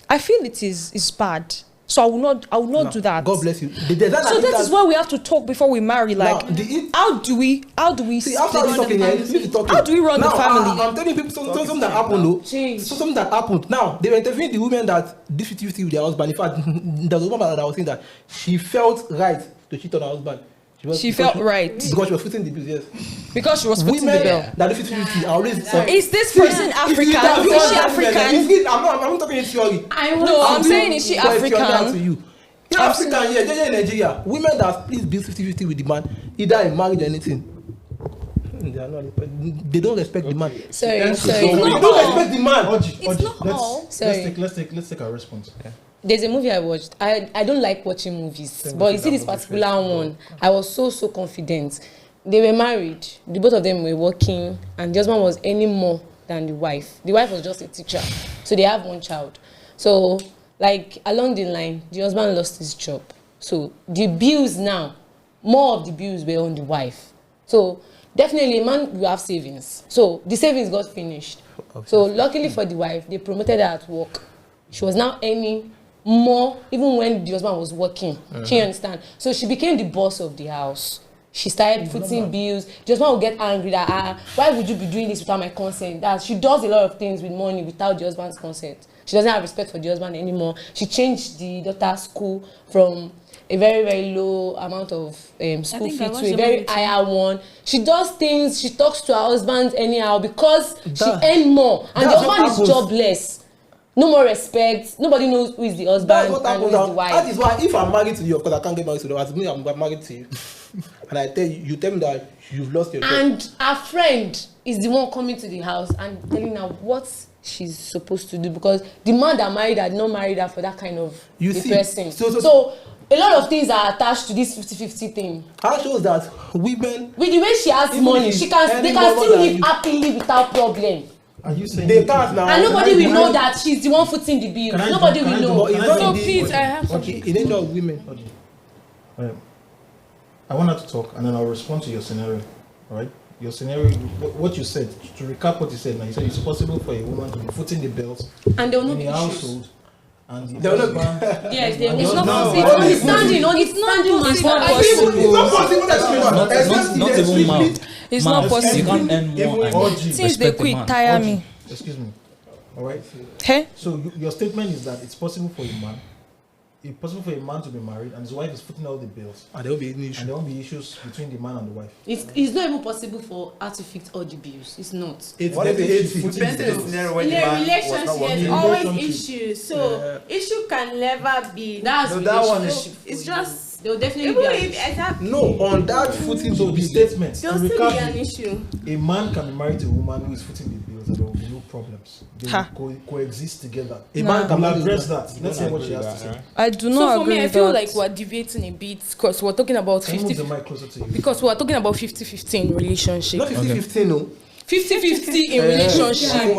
I feel it is bad. So I will not do that. God bless you. So that is why we have to talk before we marry. Like, how do we see after this talking? How do we run the family? I'm telling people something that happened though. Something that happened. Now they were interviewing the women that this 50-50 with their husband. In fact, there was a woman that was saying that she felt right to cheat on her husband. She felt right because she was footing the bill. Yes, because she was footing the bill. That 50-50 are always. Is this person African? Is she African? I'm not talking in theory. I'm saying is she African? To you. In Africa, in Nigeria, women that please bill 50-50 with the man, either in marriage or anything. They don't respect the man. Sorry. They don't respect the man. It's not all. Let's take our response. Okay. There's a movie I watched. I don't like watching movies, but you see this particular one, I was so confident. They were married. The both of them were working, and the husband was earning more than the wife. The wife was just a teacher, so they have one child. So, like along the line, the husband lost his job. So the bills now, more of the bills were on the wife. So definitely, a man will have savings. So the savings got finished. So luckily for the wife, they promoted her at work. She was now earning more even when the husband was working. She understand. So she became the boss of the house. She started footing bills. The husband would get angry that why would you be doing this without my consent? That she does a lot of things with money without the husband's consent. She doesn't have respect for the husband anymore. She changed the daughter's school from a very, very low amount of school fee to a very higher one. She does things, she talks to her husband anyhow because she earns more and the husband is jobless. No more respect. Nobody knows who is the husband and who is the wife. That is why if I'm married to you, of course I can't get married to you. As me, I'm married to you. And I tell you, you tell me that you've lost your job. And her friend is the one coming to the house and telling her what she's supposed to do because the man that married her did not marry her for that kind of person. So a lot of things are attached to this 50-50 thing. How shows that women with the way she has money, they can still live happily without problem. Are you saying they can't now? And nobody will know that she's the one footing the bill. Nobody will know. So please, I have in nature of women. I want her to talk, and then I'll respond to your scenario. All right? Your scenario, what you said. To recap what you said now, you said it's possible for a woman to be footing the bills and there will in not the be household. And Yes, there will not possible. Understanding, it's not possible. Not even man. It's not possible. You can't earn more. Since they quit, tire me. Excuse me. All right. Hey. So your statement is that it's possible for a man. It's possible for a man to be married and his wife is footing all the bills. And there will be an issue. And there won't be issues between the man and the wife. It's not even possible for her to fix all the bills. It's not. It's what if she's depends footing the bills? In a relationship, there's always issues. So issue can never be. That's that one is. It's just. There will definitely Even be if no, on that footing. So the statement. There'll still be an issue. A man can be married to a woman who is footing the bills and there will be no problems. They will coexist together. A man can address that. Let's hear what she has to say. I do not agree. So for me, I feel that. like we're deviating a bit because we're talking about 50. Move the mic closer to you. Because we're talking about 50-50 in relationship. Not 50-50, no. 50-50 in relationship.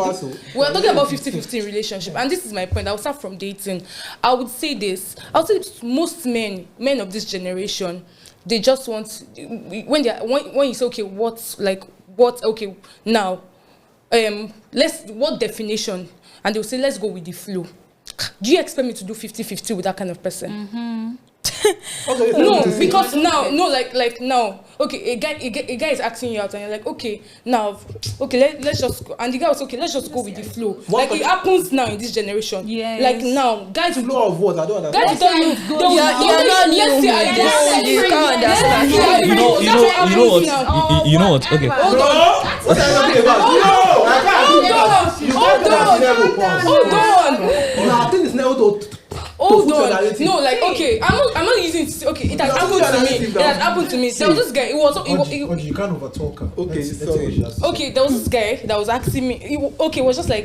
We're talking about 50-50 in relationship, and this is my point. I'll start from dating. I would say this. I would say most men of this generation, they just want when you say okay, okay now, what definition, and they'll say let's go with the flow. Do you expect me to do 50-50 with that kind of person? Mm-hmm. No, because now, like now, okay, a guy is asking you out, and you're like, okay, now, okay, let's just go, and the guy was okay, let's just go with the flow. Like it happens now in this generation. Yes. Like now, guys, flow of what? I don't understand. guys tell you, let's say I go. You can't understand. You know what? You know what? Okay. Hold on. What are you talking about? No, I can't. Hold on. I think it's never to. Hold on. No, like okay, I'm not using it. Okay, it has happened to me. It has happened to me. There was this guy. You can't overtalk her. Okay, okay, there was this guy that was asking me. It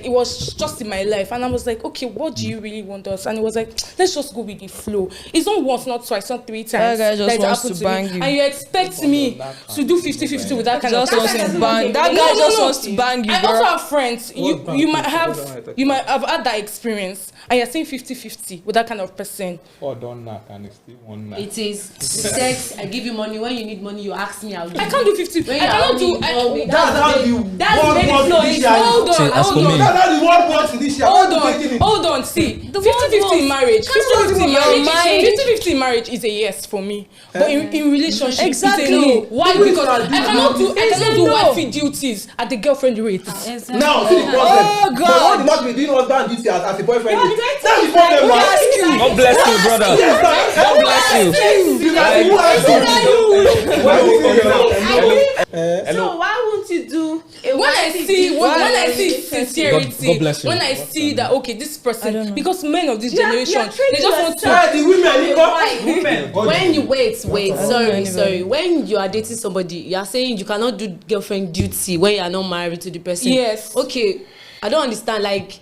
was just in my life, and I was like, okay, what do you really want us? And it was like, let's just go with the flow. It's not once, not twice, not 3 times. That guy just wants happened to bang me. you. And you expect me to do 50-50 with that kind of Just wants to bang. That guy just wants to bang you, I girl. also have friends. You might have had that experience, and you're saying 50-50 with that kind of person. Or don't knock and it's still one knock. It is sex. I give you money. When you need money, you ask me. I can't do 50. I cannot do. That's how the world works. Hold on. That's how the world works in this year. Hold on. See, 50-50 in marriage. 50-50 in marriage is a yes for me. But in relationship, exactly. It's a no. Why? Because I cannot do wifey duties at the girlfriend rate. Now, see the problem. Oh God. You must be doing husband duty as a boyfriend. That's the problem, man. God bless you, brother. God bless you. So why won't you do? When I see sincerity, God bless you. when I see that okay, this person, because men of this generation, they just want to. The women. When you wait, sorry. When you are dating somebody, you are saying you cannot do girlfriend duty when you are not married to the person. Yes. Okay, I don't understand. Like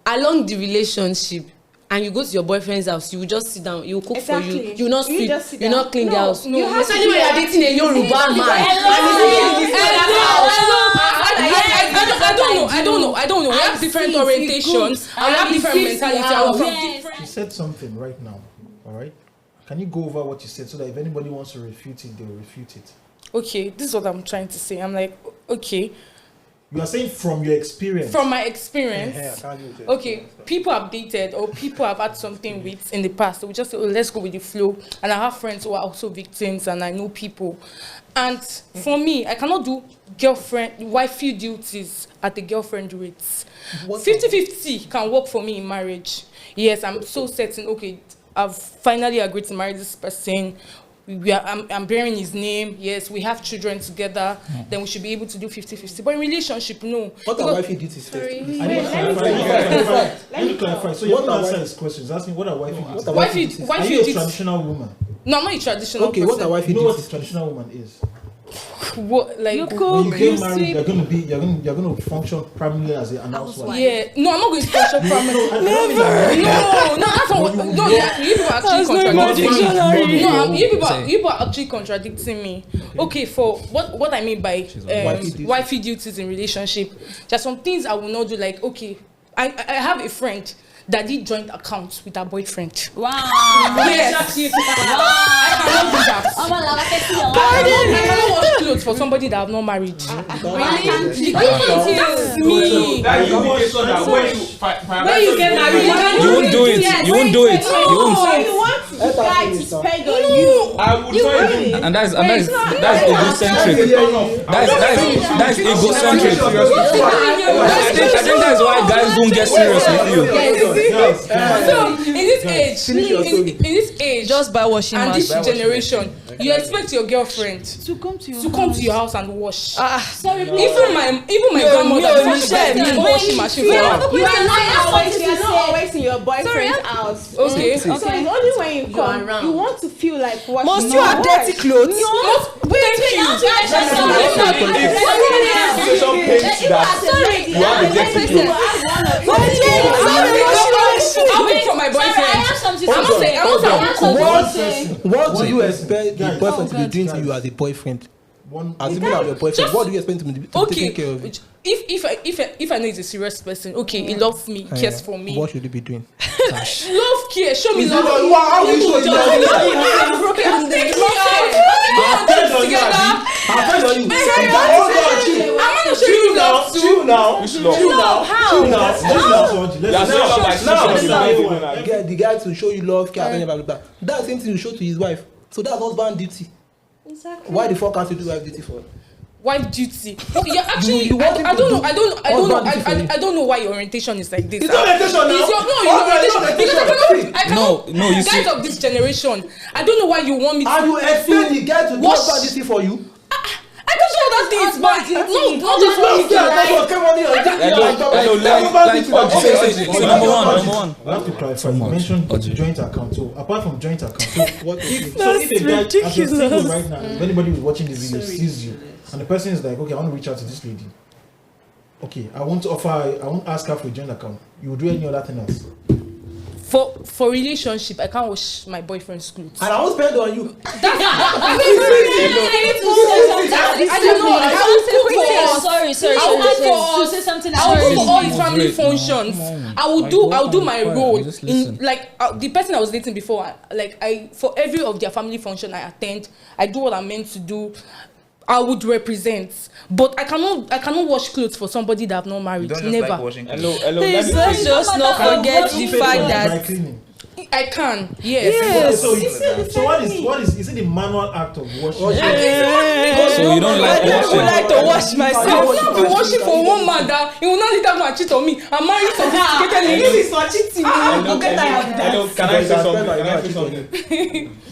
along the relationship, and you go to your boyfriend's house, you will just sit down, you will cook for you, you will not sweep, you will not clean the house. No, especially when you are dating a Yoruba man. I don't know. We have different orientations. I have different mentality. You said something right now. All right. Can you go over what you said so that if anybody wants to refute it, they will refute it? Okay, this is what I'm trying to say. I'm like, okay. You are saying from your experience. From my experience, okay, people have dated or people have had something with in the past. So we just say, oh, let's go with the flow. And I have friends who are also victims, and I know people. And for me, I cannot do wifey duties at the girlfriend rates. 50-50 can work for me in marriage. Yes, I'm so certain. Okay, I've finally agreed to marry this person. I'm bearing his name. Yes, we have children together. Then we should be able to do 50-50. But in relationship, no. What are wifey duties first? Let me clarify. So you're not answering his question. He's asking what are wifey duties? Are you a traditional woman? No, I'm not a traditional person. Okay, what are wifey duties? You know what a traditional woman is? What, like, you cook, when you get married, you're going to function primarily as an housewife. Yeah, no, I'm not going to function primarily. No, that's not. No, you people are actually contradicting me. No, you people are actually contradicting me. Okay, for what I mean by wifey duties in relationship, there's some things I will not do. Like, okay, I have a friend daddy joint account with her boyfriend. Wow. Yes. I cannot do that. I cannot wash clothes for somebody that I've not married. Really? That's me. That you When you get married, You won't do it. You won't do it. You won't. You want the guy to spend on you. I would not even. And that's egocentric. That's egocentric. I think that's why guys don't get serious with you. So in this age, Just by washing and this machine. generation, you expect your girlfriend To come to your house and wash. Sorry, Even my grandmother before she got the washing machine for her. You are not always in your boyfriend's house. Okay. So it's only when you come, you want to feel like what? Must you have dirty clothes? I'll wait for my boyfriend. What do you expect the boyfriend to be doing to you as a boyfriend? As you your boyfriend, what do you expect him to be taking care of it? If I know he's a serious person, okay, he loves me, he cares for me. What should he be doing? Love, care, show me love. How will you show the guy to show you love, care, blah, blah, blah. That's the same thing you show to his wife. So that's husband duty. Exactly. Why the fuck can't you do wife duty for? Wife duty. Okay, yeah, actually, I don't know why your orientation is like this. It's not orientation now. Your orientation. Because I cannot. No, you see. Guys of this generation, I don't know why you want me to. And you expect the guy to do husband duty for you? I don't know other things, but not just number one. I have to clarify. You mentioned joint account. So apart from joint account, so if a guy, as you're single right now, if anybody who's watching this video sees you, and the person is like, okay, I want to reach out to this lady. Okay, I won't ask her for a joint account. You will do any other thing else? For relationship, I can't wash my boyfriend's clothes. And I won't spend on you. I don't know. I will say something. I will go for all his family functions. I'll do my role in the person I was dating before. For every of their family function I attend, I do what I'm meant to do. I would represent, but I cannot wash clothes for somebody that I've not married. Never. Like washing clothes. Hello. Let's just not forget the fact that I can. Yes. So what is it the manual act of washing? So you don't like I would like to wash I myself. will not be washing for one man that he will not later go and cheat on me. I'm married sophisticated ladies. Hello, can I say something?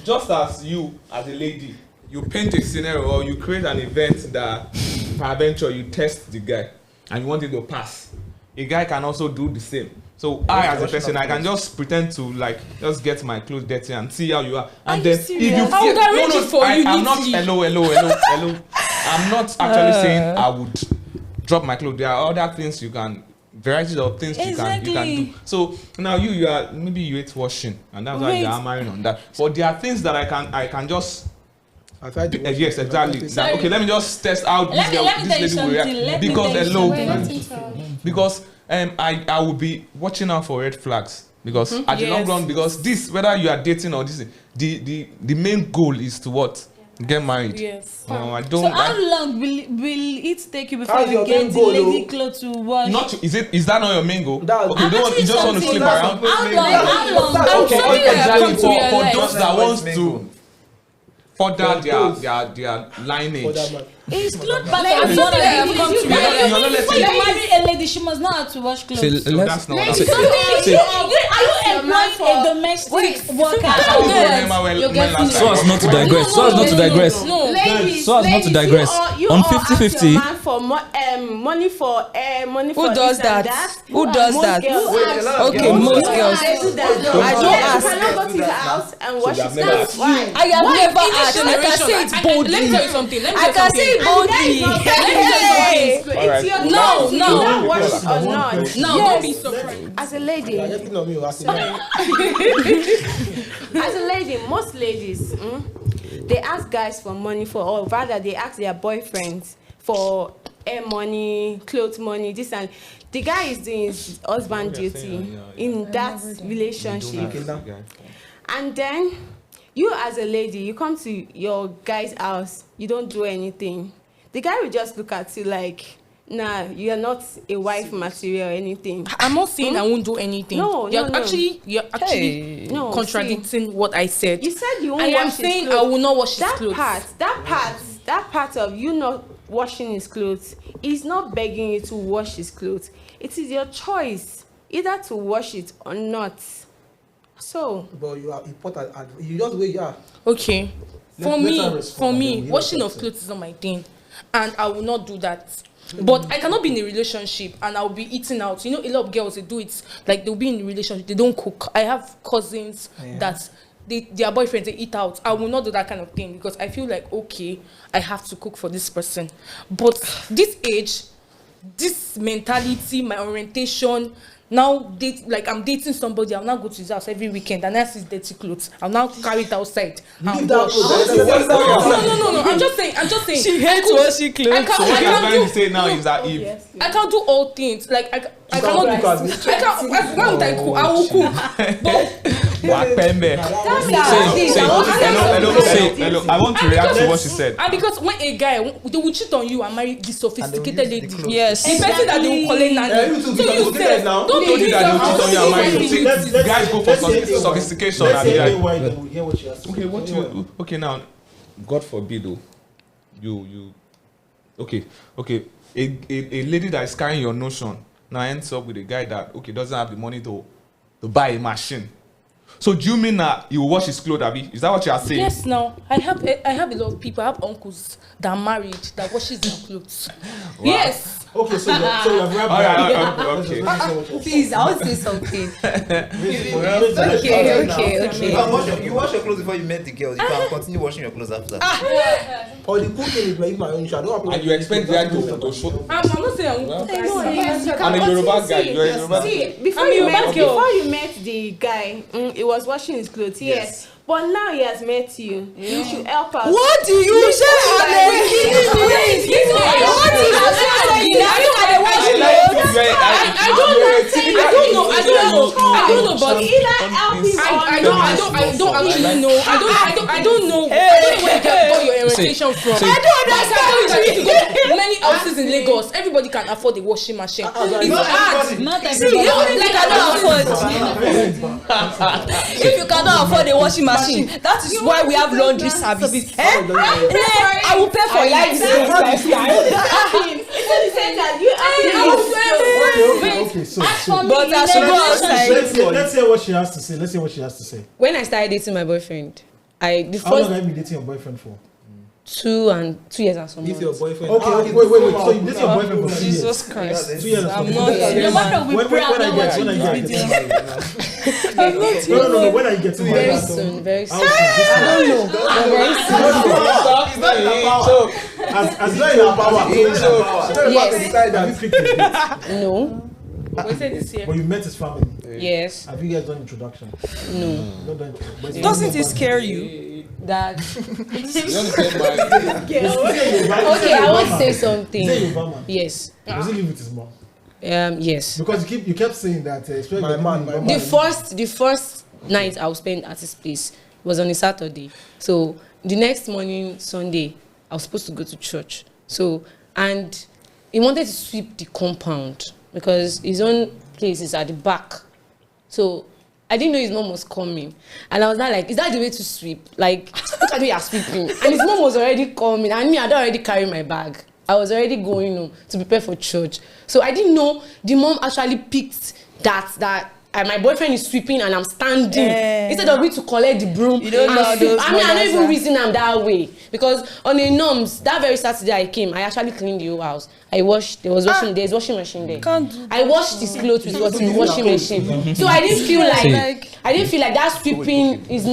Just as you, as a lady, you paint a scenario or you create an event that peradventure you test the guy and you want it to pass. A guy can also do the same. So I, as a person, I can just pretend to just get my clothes dirty and see how you are. And then if you I would arrange it for you. I'm not hello. I'm not actually saying I would drop my clothes. There are other things you can, varieties of things you can do. So now you are, maybe you hate washing and that's why you are marrying on that. But there are things that I can just yes, exactly. Okay, let me just test out this lady will react. Because I will be watching out for red flags. Because at the long run, because this, whether you are dating or this, the main goal is to what? Get married. Yes. I don't. So how long will it take you before you get the lady clothes to wash? Is that not your main goal? Okay, you just want to sleep around. How long? Okay, for those that wants to further their lineage. It's clothes, but I'm not marry a lady, she must know how to wash clothes. So that's not what I'm saying. Are you employed for a domestic worker? So as not to digress. On 50-50. For money for who does that? Who does that? Okay, most girls. I don't ask. You cannot go to the house and wash it. That's why. I have never asked. I can say it boldly. Let me tell you something. I can say it boldly. No, don't be surprised. As a lady, most ladies, they ask guys for money or rather they ask their boyfriends for air money, clothes money, this and the guy is doing his husband duty in that relationship. And then you as a lady, you come to your guy's house, you don't do anything. The guy will just look at you like, nah, you are not a wife material or anything. I'm not saying I won't do anything. You're actually contradicting what I said. You said you won't wash his clothes. I am saying I will not wash his clothes. That part of you not washing his clothes is not begging you to wash his clothes. It is your choice either to wash it or not. So. But you are important. You just where you are. Okay. For me, washing of clothes is not my thing, and I will not do that. But I cannot be in a relationship and I'll be eating out. You know, a lot of girls, they do it like they'll be in a relationship, they don't cook. I have cousins that their boyfriends, they eat out. I will not do that kind of thing because I feel like, okay, I have to cook for this person. But this age, this mentality, my orientation, now I'm dating somebody, I'll now go to his house every weekend and that's his dirty clothes. I'll now carry it outside and wash. No, I'm just saying. She hates washing clothes. So what you're trying to say now is that if I can't do all things, like I cannot do. Why would I cook? I will cook. Hello. I want to react to what she said. And because when a guy they will cheat on you and marry the sophisticated lady, yes, the person that they will collect nanny. So you said don't do that. They will cheat on you and marry you. Guys go for sophistication. Okay, now, God forbid, though, you. Okay. A lady that is carrying your notion now ends up with a guy that doesn't have the money to buy a machine. So do you mean that you will wash his clothes, Abby? Is that what you are saying? Yes. Now I have a lot of people. I have uncles that are married that washes their clothes. Wow. Yes. Okay, so you have wrapped okay. Please, I want to say something. Okay. You wash your clothes before you met the girls. You can continue washing your clothes after. Or the cooking is like my own shadow. And you expect the guy to show. I'm not saying I'm not. I'm a Yoruba guy. You're a Yoruba guy. See, before you met the guy, he was washing his clothes. Yes. But now he has met you. You should help us. What do you say? I don't know, but I don't know where you get your orientation from. I don't understand. Many houses in Lagos, everybody can afford a washing machine. It's hard. Not everybody. If you cannot afford a washing machine, that is why we have laundry service. I will pay for life. But I should go outside. Let's hear what she has to say. When I started dating my boyfriend, How long have you been dating your boyfriend for? 2 years and some months. If your boyfriend. Okay, wait. So you dated your boyfriend for 2 years? Jesus Christ. 2 years and some I'm months. not Your boyfriend will pray and not watch When are you this getting video. married? No. When are you getting married? Very soon. I don't know. It's not in our power. As not in our power. Yes. No. We said this year. But you met his family. Yes. Have you guys done introduction? No. Not done. Doesn't it scare you? That. You want to get married? Okay, I want to say something. Is he Yoruba man? Yes. Does he live with his mom? Yes. Because you kept saying that. My man. The first night I will spend at his place was on a Saturday. So the next morning, Sunday, I was supposed to go to church. So, and he wanted to sweep the compound because his own place is at the back. So I didn't know his mom was coming. And I was like, is that the way to sweep? Like, look at me, you're sweeping. And his mom was already coming. And me, I'd already carried my bag. I was already going home to prepare for church. So I didn't know the mom actually picked that my boyfriend is sweeping and I'm standing. Instead of me to collect the broom. You don't know those I don't even reason I'm that way. Because on the norms, that very Saturday I came, I actually cleaned the whole house. I washed, there's washing machine there. I washed his clothes with the washing machine. So I didn't feel like that sweeping is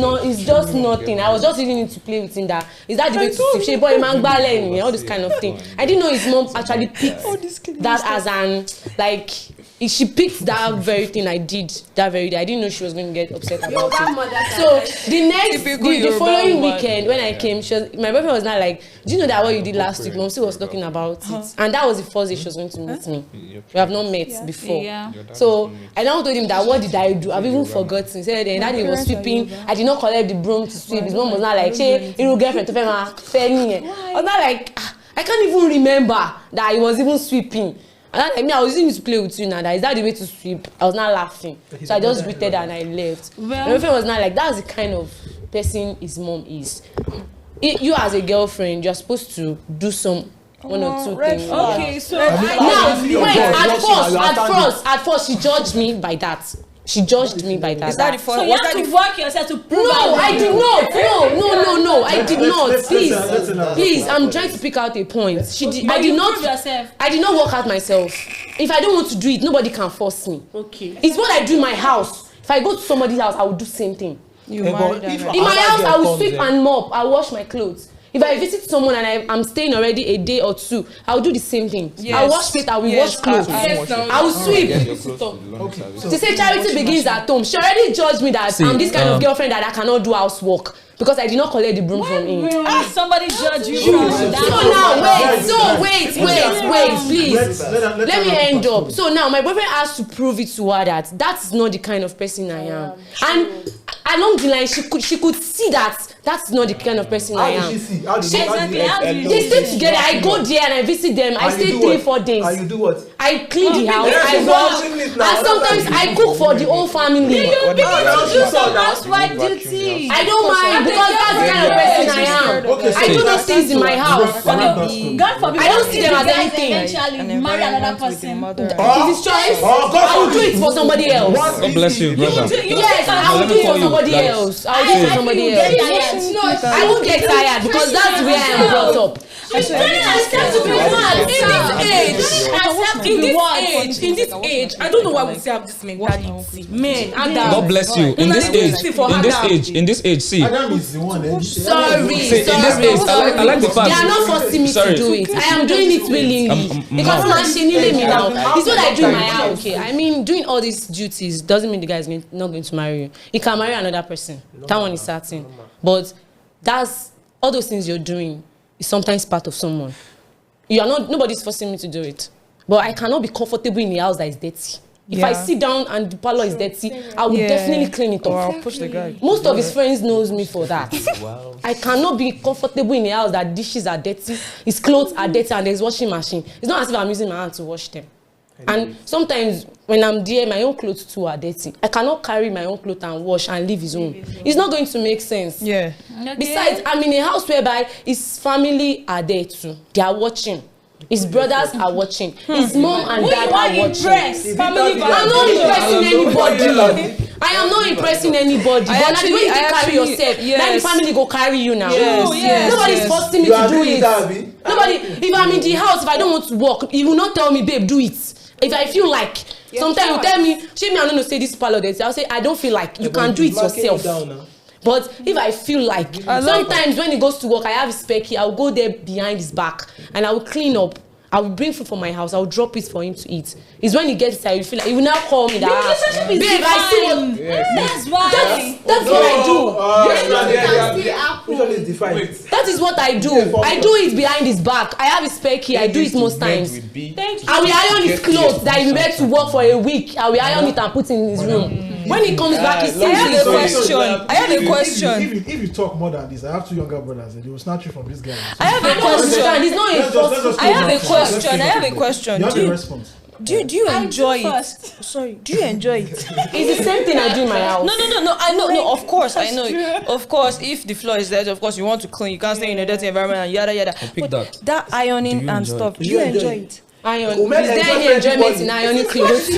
just nothing. I was just using it to play with him. That is that the way to sweep? Boy, man, all this kind of thing. I didn't know his mom actually picked that as an like she picked that very thing I did that very day. I didn't know she was going to get upset about it. So the following weekend when I came, my boyfriend was not like, do you know that what you did last week? Mom still was talking about it, and that was the first day she was going to meet me. We have not met before. So I now told him that what did I do? I've even forgotten. He said that he was sweeping. I did not collect the broom to sweep. His mom was not like, "Hey, you girlfriend to I was not like, I can't even remember that I was even sweeping." And I was using it to play with you now. Is that the way to sweep? I was not laughing. So I just greeted her and I left. My boyfriend was not like, that's the kind of person his mom is. You as a girlfriend, you're supposed to do one or two things. Okay, so now wait. At first, she judged me by that. She judged me by that. Is that the first? So you have to work yourself to prove. No, I did not. No, I did not. Please, I'm trying to pick out a point. I did not work out myself. If I don't want to do it, nobody can force me. Okay. It's what I do in my house. If I go to somebody's house, I will do the same thing. In my house, I will sweep and mop. I wash my clothes. If I visit someone and I'm staying already a day or two, I'll do the same thing. Yes. I'll wash plate, I will wash clothes. I will sweep. To say charity begins at home. She already judged me that I'm this kind of girlfriend that I cannot do housework because I did not collect the broom from him. Somebody judge you from that. So now, wait, please. Let me end up. So now, my boyfriend has to prove it to her that that's not the kind of person I am. And along the line, she could see that that's not the kind of person I am. They stay together. I go there and I visit them. I stay 3-4 days. And you do what? I clean the house. I wash. And sometimes I cook for the whole family. You begin to do some housewife duty. I don't mind because that's the kind of person I am. I do those things in my house. God forbid. I don't see them as anything. Eventually marry another person. It's his choice. I will do it for somebody else. God bless you, brother. Yes, I will do it for somebody else. I will do it for somebody else. I won't get tired because that's where I am brought up. In this age, I don't know why we still have this mentality. Men, God bless you. In this age, see. Adam is the one. Sorry. In this age, I like the fact. They are not forcing me to do it. I am doing it willingly because me now. It's what I do in my house. Okay, I mean, doing all these duties doesn't mean the guy is not going to marry you. He can marry another person. That one is certain. But that's all those things you're doing is sometimes part of someone. Nobody's forcing me to do it. But I cannot be comfortable in a house that is dirty. If I sit down and the parlor is dirty, I will definitely clean it up. Or I'll push the guy. Most of his friends knows me for that. Wow. I cannot be comfortable in a house that dishes are dirty, his clothes are dirty, and there's washing machine. It's not as if I'm using my hand to wash them. And sometimes when I'm there, my own clothes too are dirty. I cannot carry my own clothes and wash and leave his own. It's not going to make sense. Yeah. Okay. Besides, I'm in a house whereby his family are there too. They are watching. His brothers are watching. His mom and dad are watching. I'm not impressing anybody. I am not impressing anybody. But the way you carry yourself, then the family go carry you now. Nobody's forcing me to do it. Nobody. If I'm in the house, if I don't want to work, you will not tell me, babe, do it. If I feel like, sometimes you tell me, shame me, I don't know, say this parlor there. I'll say, I don't feel like. You can do it yourself. But if I feel like, sometimes when he goes to work, I have his spare key, I'll go there behind his back and I will clean up. I will bring food from my house. I will drop it for him to eat. It's when he gets tired, you feel like he will now call me that. Babe, I see what. That's why. That's what I do. That is what I do. I do it behind his back. I have his spare key. I do it most times. I will iron his clothes that he went to work for a week. I will iron it and put it in his room. When he comes back, he sees I have a question. If you talk more than this, I have two younger brothers and they will snatch you from this guy. I have a question. He's not a I have a question. You have a response. Do you enjoy it? Sorry, do you enjoy it? It's the same thing I do in my house. No. I know. No, of course, I know. Of course, if the floor is dirty, of course you want to clean. You can't stay in a dirty environment and yada yada. But that ironing and stuff, do you enjoy it? Iron. Is there any enjoyment in ironing clothes?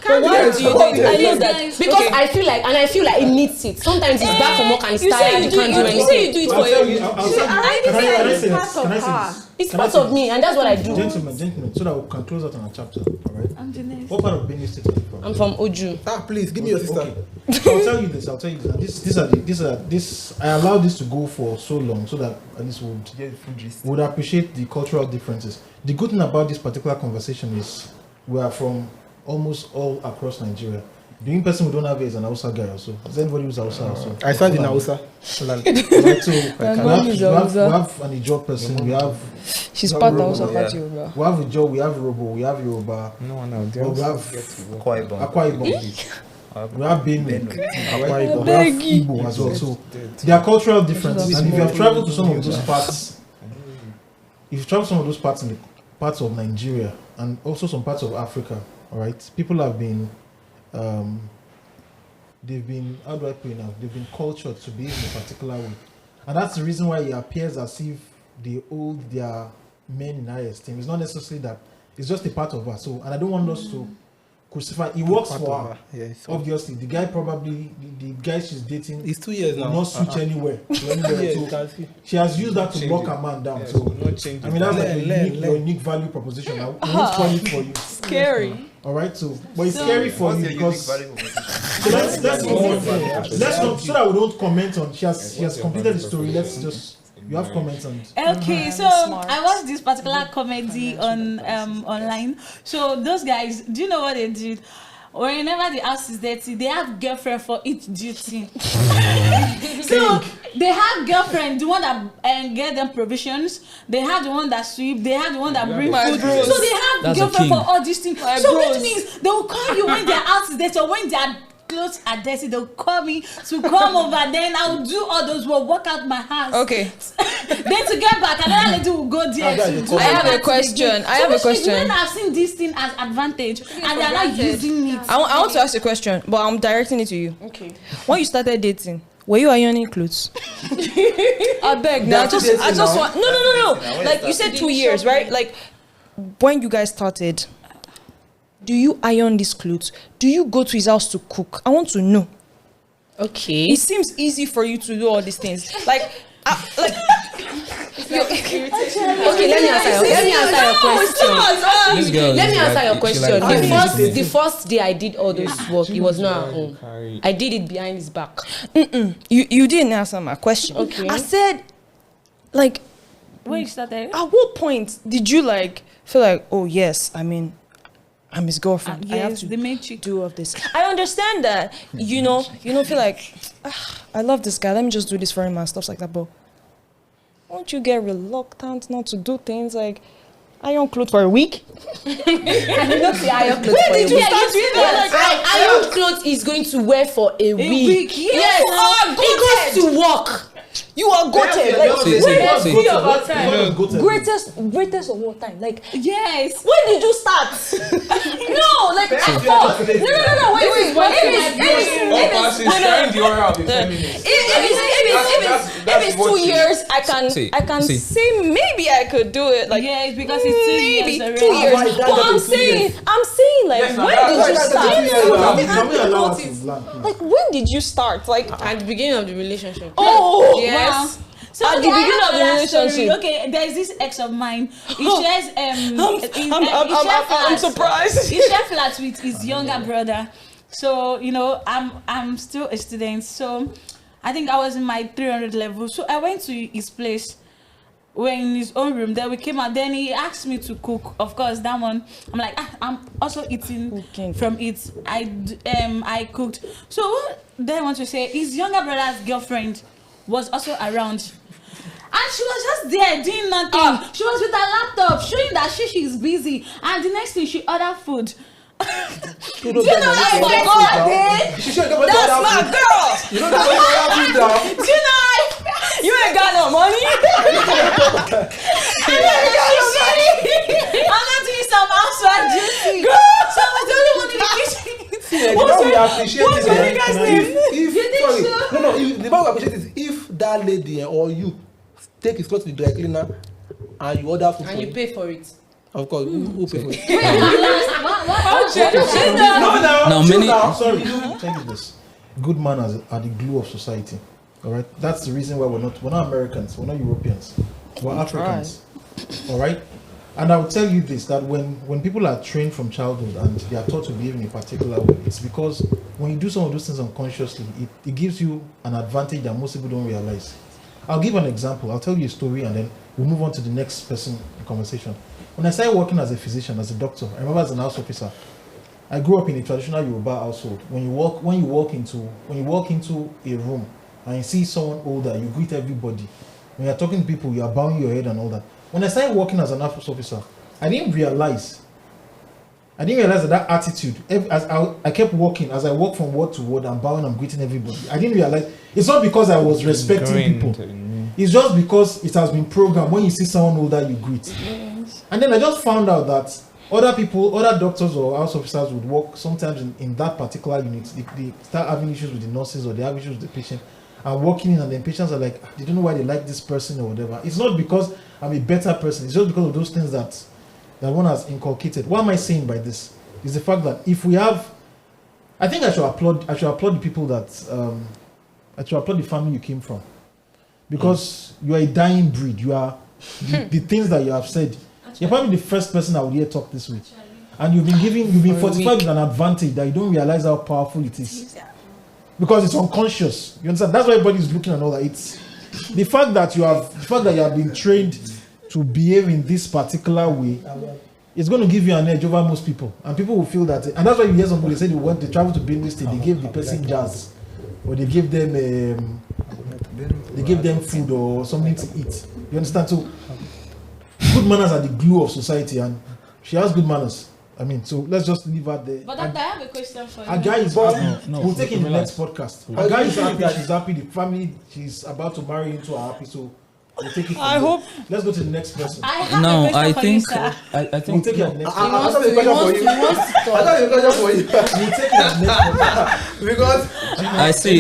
But why do you do it? I love that because I feel like it needs it. Sometimes it's back from work and it's tired. You can't do anything. You say you do it for you. It's part of me, and that's what I do. Gentlemen, so that we can close out on a chapter. All right. I'm Janice. What part of Benin State are you from? I'm from Oju. Please give me your sister. Okay. So I'll tell you this. I allow this to go for so long so that at least would appreciate the cultural differences. The good thing about this particular conversation is we are from almost all across Nigeria. The only person we don't have is an Hausa guy also. Is anybody who's Hausa also? I stand in Hausa. We have an Ijaw person. We have. She's part Hausa, part Yoruba. We have Ijaw. We have Robo. We have Yoruba. We have Akwa Ibom. We have Benue. We have Igbo as well. So there are cultural differences. And if you have traveled to some of those parts, in the parts of Nigeria and also some parts of Africa, all right, people have been. They've been, how do I put it now? They've been cultured to behave in a particular way. And that's the reason why it appears as if they hold their men in high esteem. It's not necessarily that, it's just a part of her. So, and I don't want us to crucify. It works for her. Yes. Obviously, the guy probably, the guy she's dating, it's 2 years now. Not switch anywhere. So she has used that to lock her man down. Yeah, so, I mean, that's like your unique value proposition. I won't spoil it for you. Scary. All right, so but it's scary for you because so that's one thing. Let's not so that we don't comment on. She has completed the story. Let's just you have comments on. Okay, so I watched this particular comedy on online. So those guys, do you know what they did? Whenever the house is dirty, they have girlfriend for each duty. So they have girlfriend, the one that get them provisions. They have the one that sweep. They have the one that bring food. Bros. So they have girlfriend for all these things. So which means they will call you when their house is dirty or when their clothes are dirty. They'll call me to come over. Then I'll do all those work out my house. Okay. Then to get back, another lady will go there. I have a question. Women have seen this thing as advantage and they're not using it. I want to ask a question, but I'm directing it to you. Okay. When you started dating, were you ironing clothes? I beg. I just want. No. Like you said, 2 years, right? Like when you guys started, do you iron these clothes? Do you go to his house to cook? I want to know. Okay. It seems easy for you to do all these things. Like. Okay, let me answer your question. Let me answer your question. The first day I did all those work, it was not at home. I did it behind his back. You didn't answer my question. Okay. I said, like, when you started, at what point did you like feel like, oh yes, I mean, I'm his girlfriend. I have to do all of this. I understand that, you don't feel like, I love this guy. Let me just do this for him and stuff like that. But won't you get reluctant not to do things like iron clothes for a week? I did not say iron clothes for a week. Iron clothes is going to wear for a week. Yes. He goes to work. You are goated. Greatest of all time. Like, yes. When did you start? No, like at first. No. Wait. If it's 2 years, I can say maybe I could do it. Like, yeah, it's because it's 2 years. Maybe 2 years. But I'm saying like, when did you start? Like, when did you start? Like, at the beginning of the relationship. Oh, yes. Wow. So at the beginning of the relationship. Okay, there's this ex of mine. He shares I'm surprised. He shares flats with his younger brother. So I'm still a student. So I think I was in my 300 level. So I went to his place. We're in his own room. Then we came out. Then he asked me to cook. Of course, that one. I'm like, I'm also eating from it. I cooked. So what then I want to say, his younger brother's girlfriend was also around. And she was just there doing nothing. She was with her laptop showing that she's busy. And the next thing she ordered food. Do you know that's my girl? That's my girl. You know that's Do you know you ain't got no money? I'm not doing some housework duty. So I was the only one in the kitchen. What's your guy's name? The man we appreciate is if that lady or you take his clothes to the dry cleaner and you order food and you pay for it. Of course, who pay for it? No, many. Sorry, tell you this. Good manners are the glue of society. All right, that's the reason why we're not Americans, we're not Europeans, we're Africans. All right, and I'll tell you this: that when people are trained from childhood and they are taught to behave in a particular way, it's because when you do some of those things unconsciously, it gives you an advantage that most people don't realize. I'll give an example. I'll tell you a story, and then we'll move on to the next person in conversation. When I started working as a physician, as a doctor, I remember as an house officer, I grew up in a traditional Yoruba household. When you walk into a room and you see someone older, you greet everybody. When you're talking to people, you are bowing your head and all that. When I started working as an house officer, I didn't realize that attitude. As I kept walking, as I walked from word to word, I'm bowing, I'm greeting everybody. I didn't realize it's not because I was respecting people. It's just because it has been programmed. When you see someone older, you greet. And then I just found out that other doctors or house officers would work sometimes in that particular unit. They start having issues with the nurses or they have issues with the patient. And walking in and then patients are like, they don't know why they like this person or whatever. It's not because I'm a better person. It's just because of those things that one has inculcated. What am I saying by this? Is the fact that if we have, I think I should applaud the people that, I should applaud the family you came from. Because you are a dying breed. You are, the things that you have said, you're probably the first person I would hear talk this way. And you've been fortified with an advantage that you don't realize how powerful it is. Because it's unconscious. You understand? That's why everybody's looking and all that. It's the fact that you have been trained to behave in this particular way. It's going to give you an edge over most people. And people will feel that. And that's why you hear somebody say they travel to Benue State, they gave the person jazz. Or they give them food or something to eat. You understand? So good manners are the glue of society, and she has good manners. I mean, so let's just leave her there. But I have a question for you. A guy is happy. We'll take it in the next podcast. A guy is happy. She's happy. The family she's about to marry into are happy. So we'll take it. I hope. Let's go to the next person. I think we'll take it next. I have a question for you. We'll take it next podcast because I see.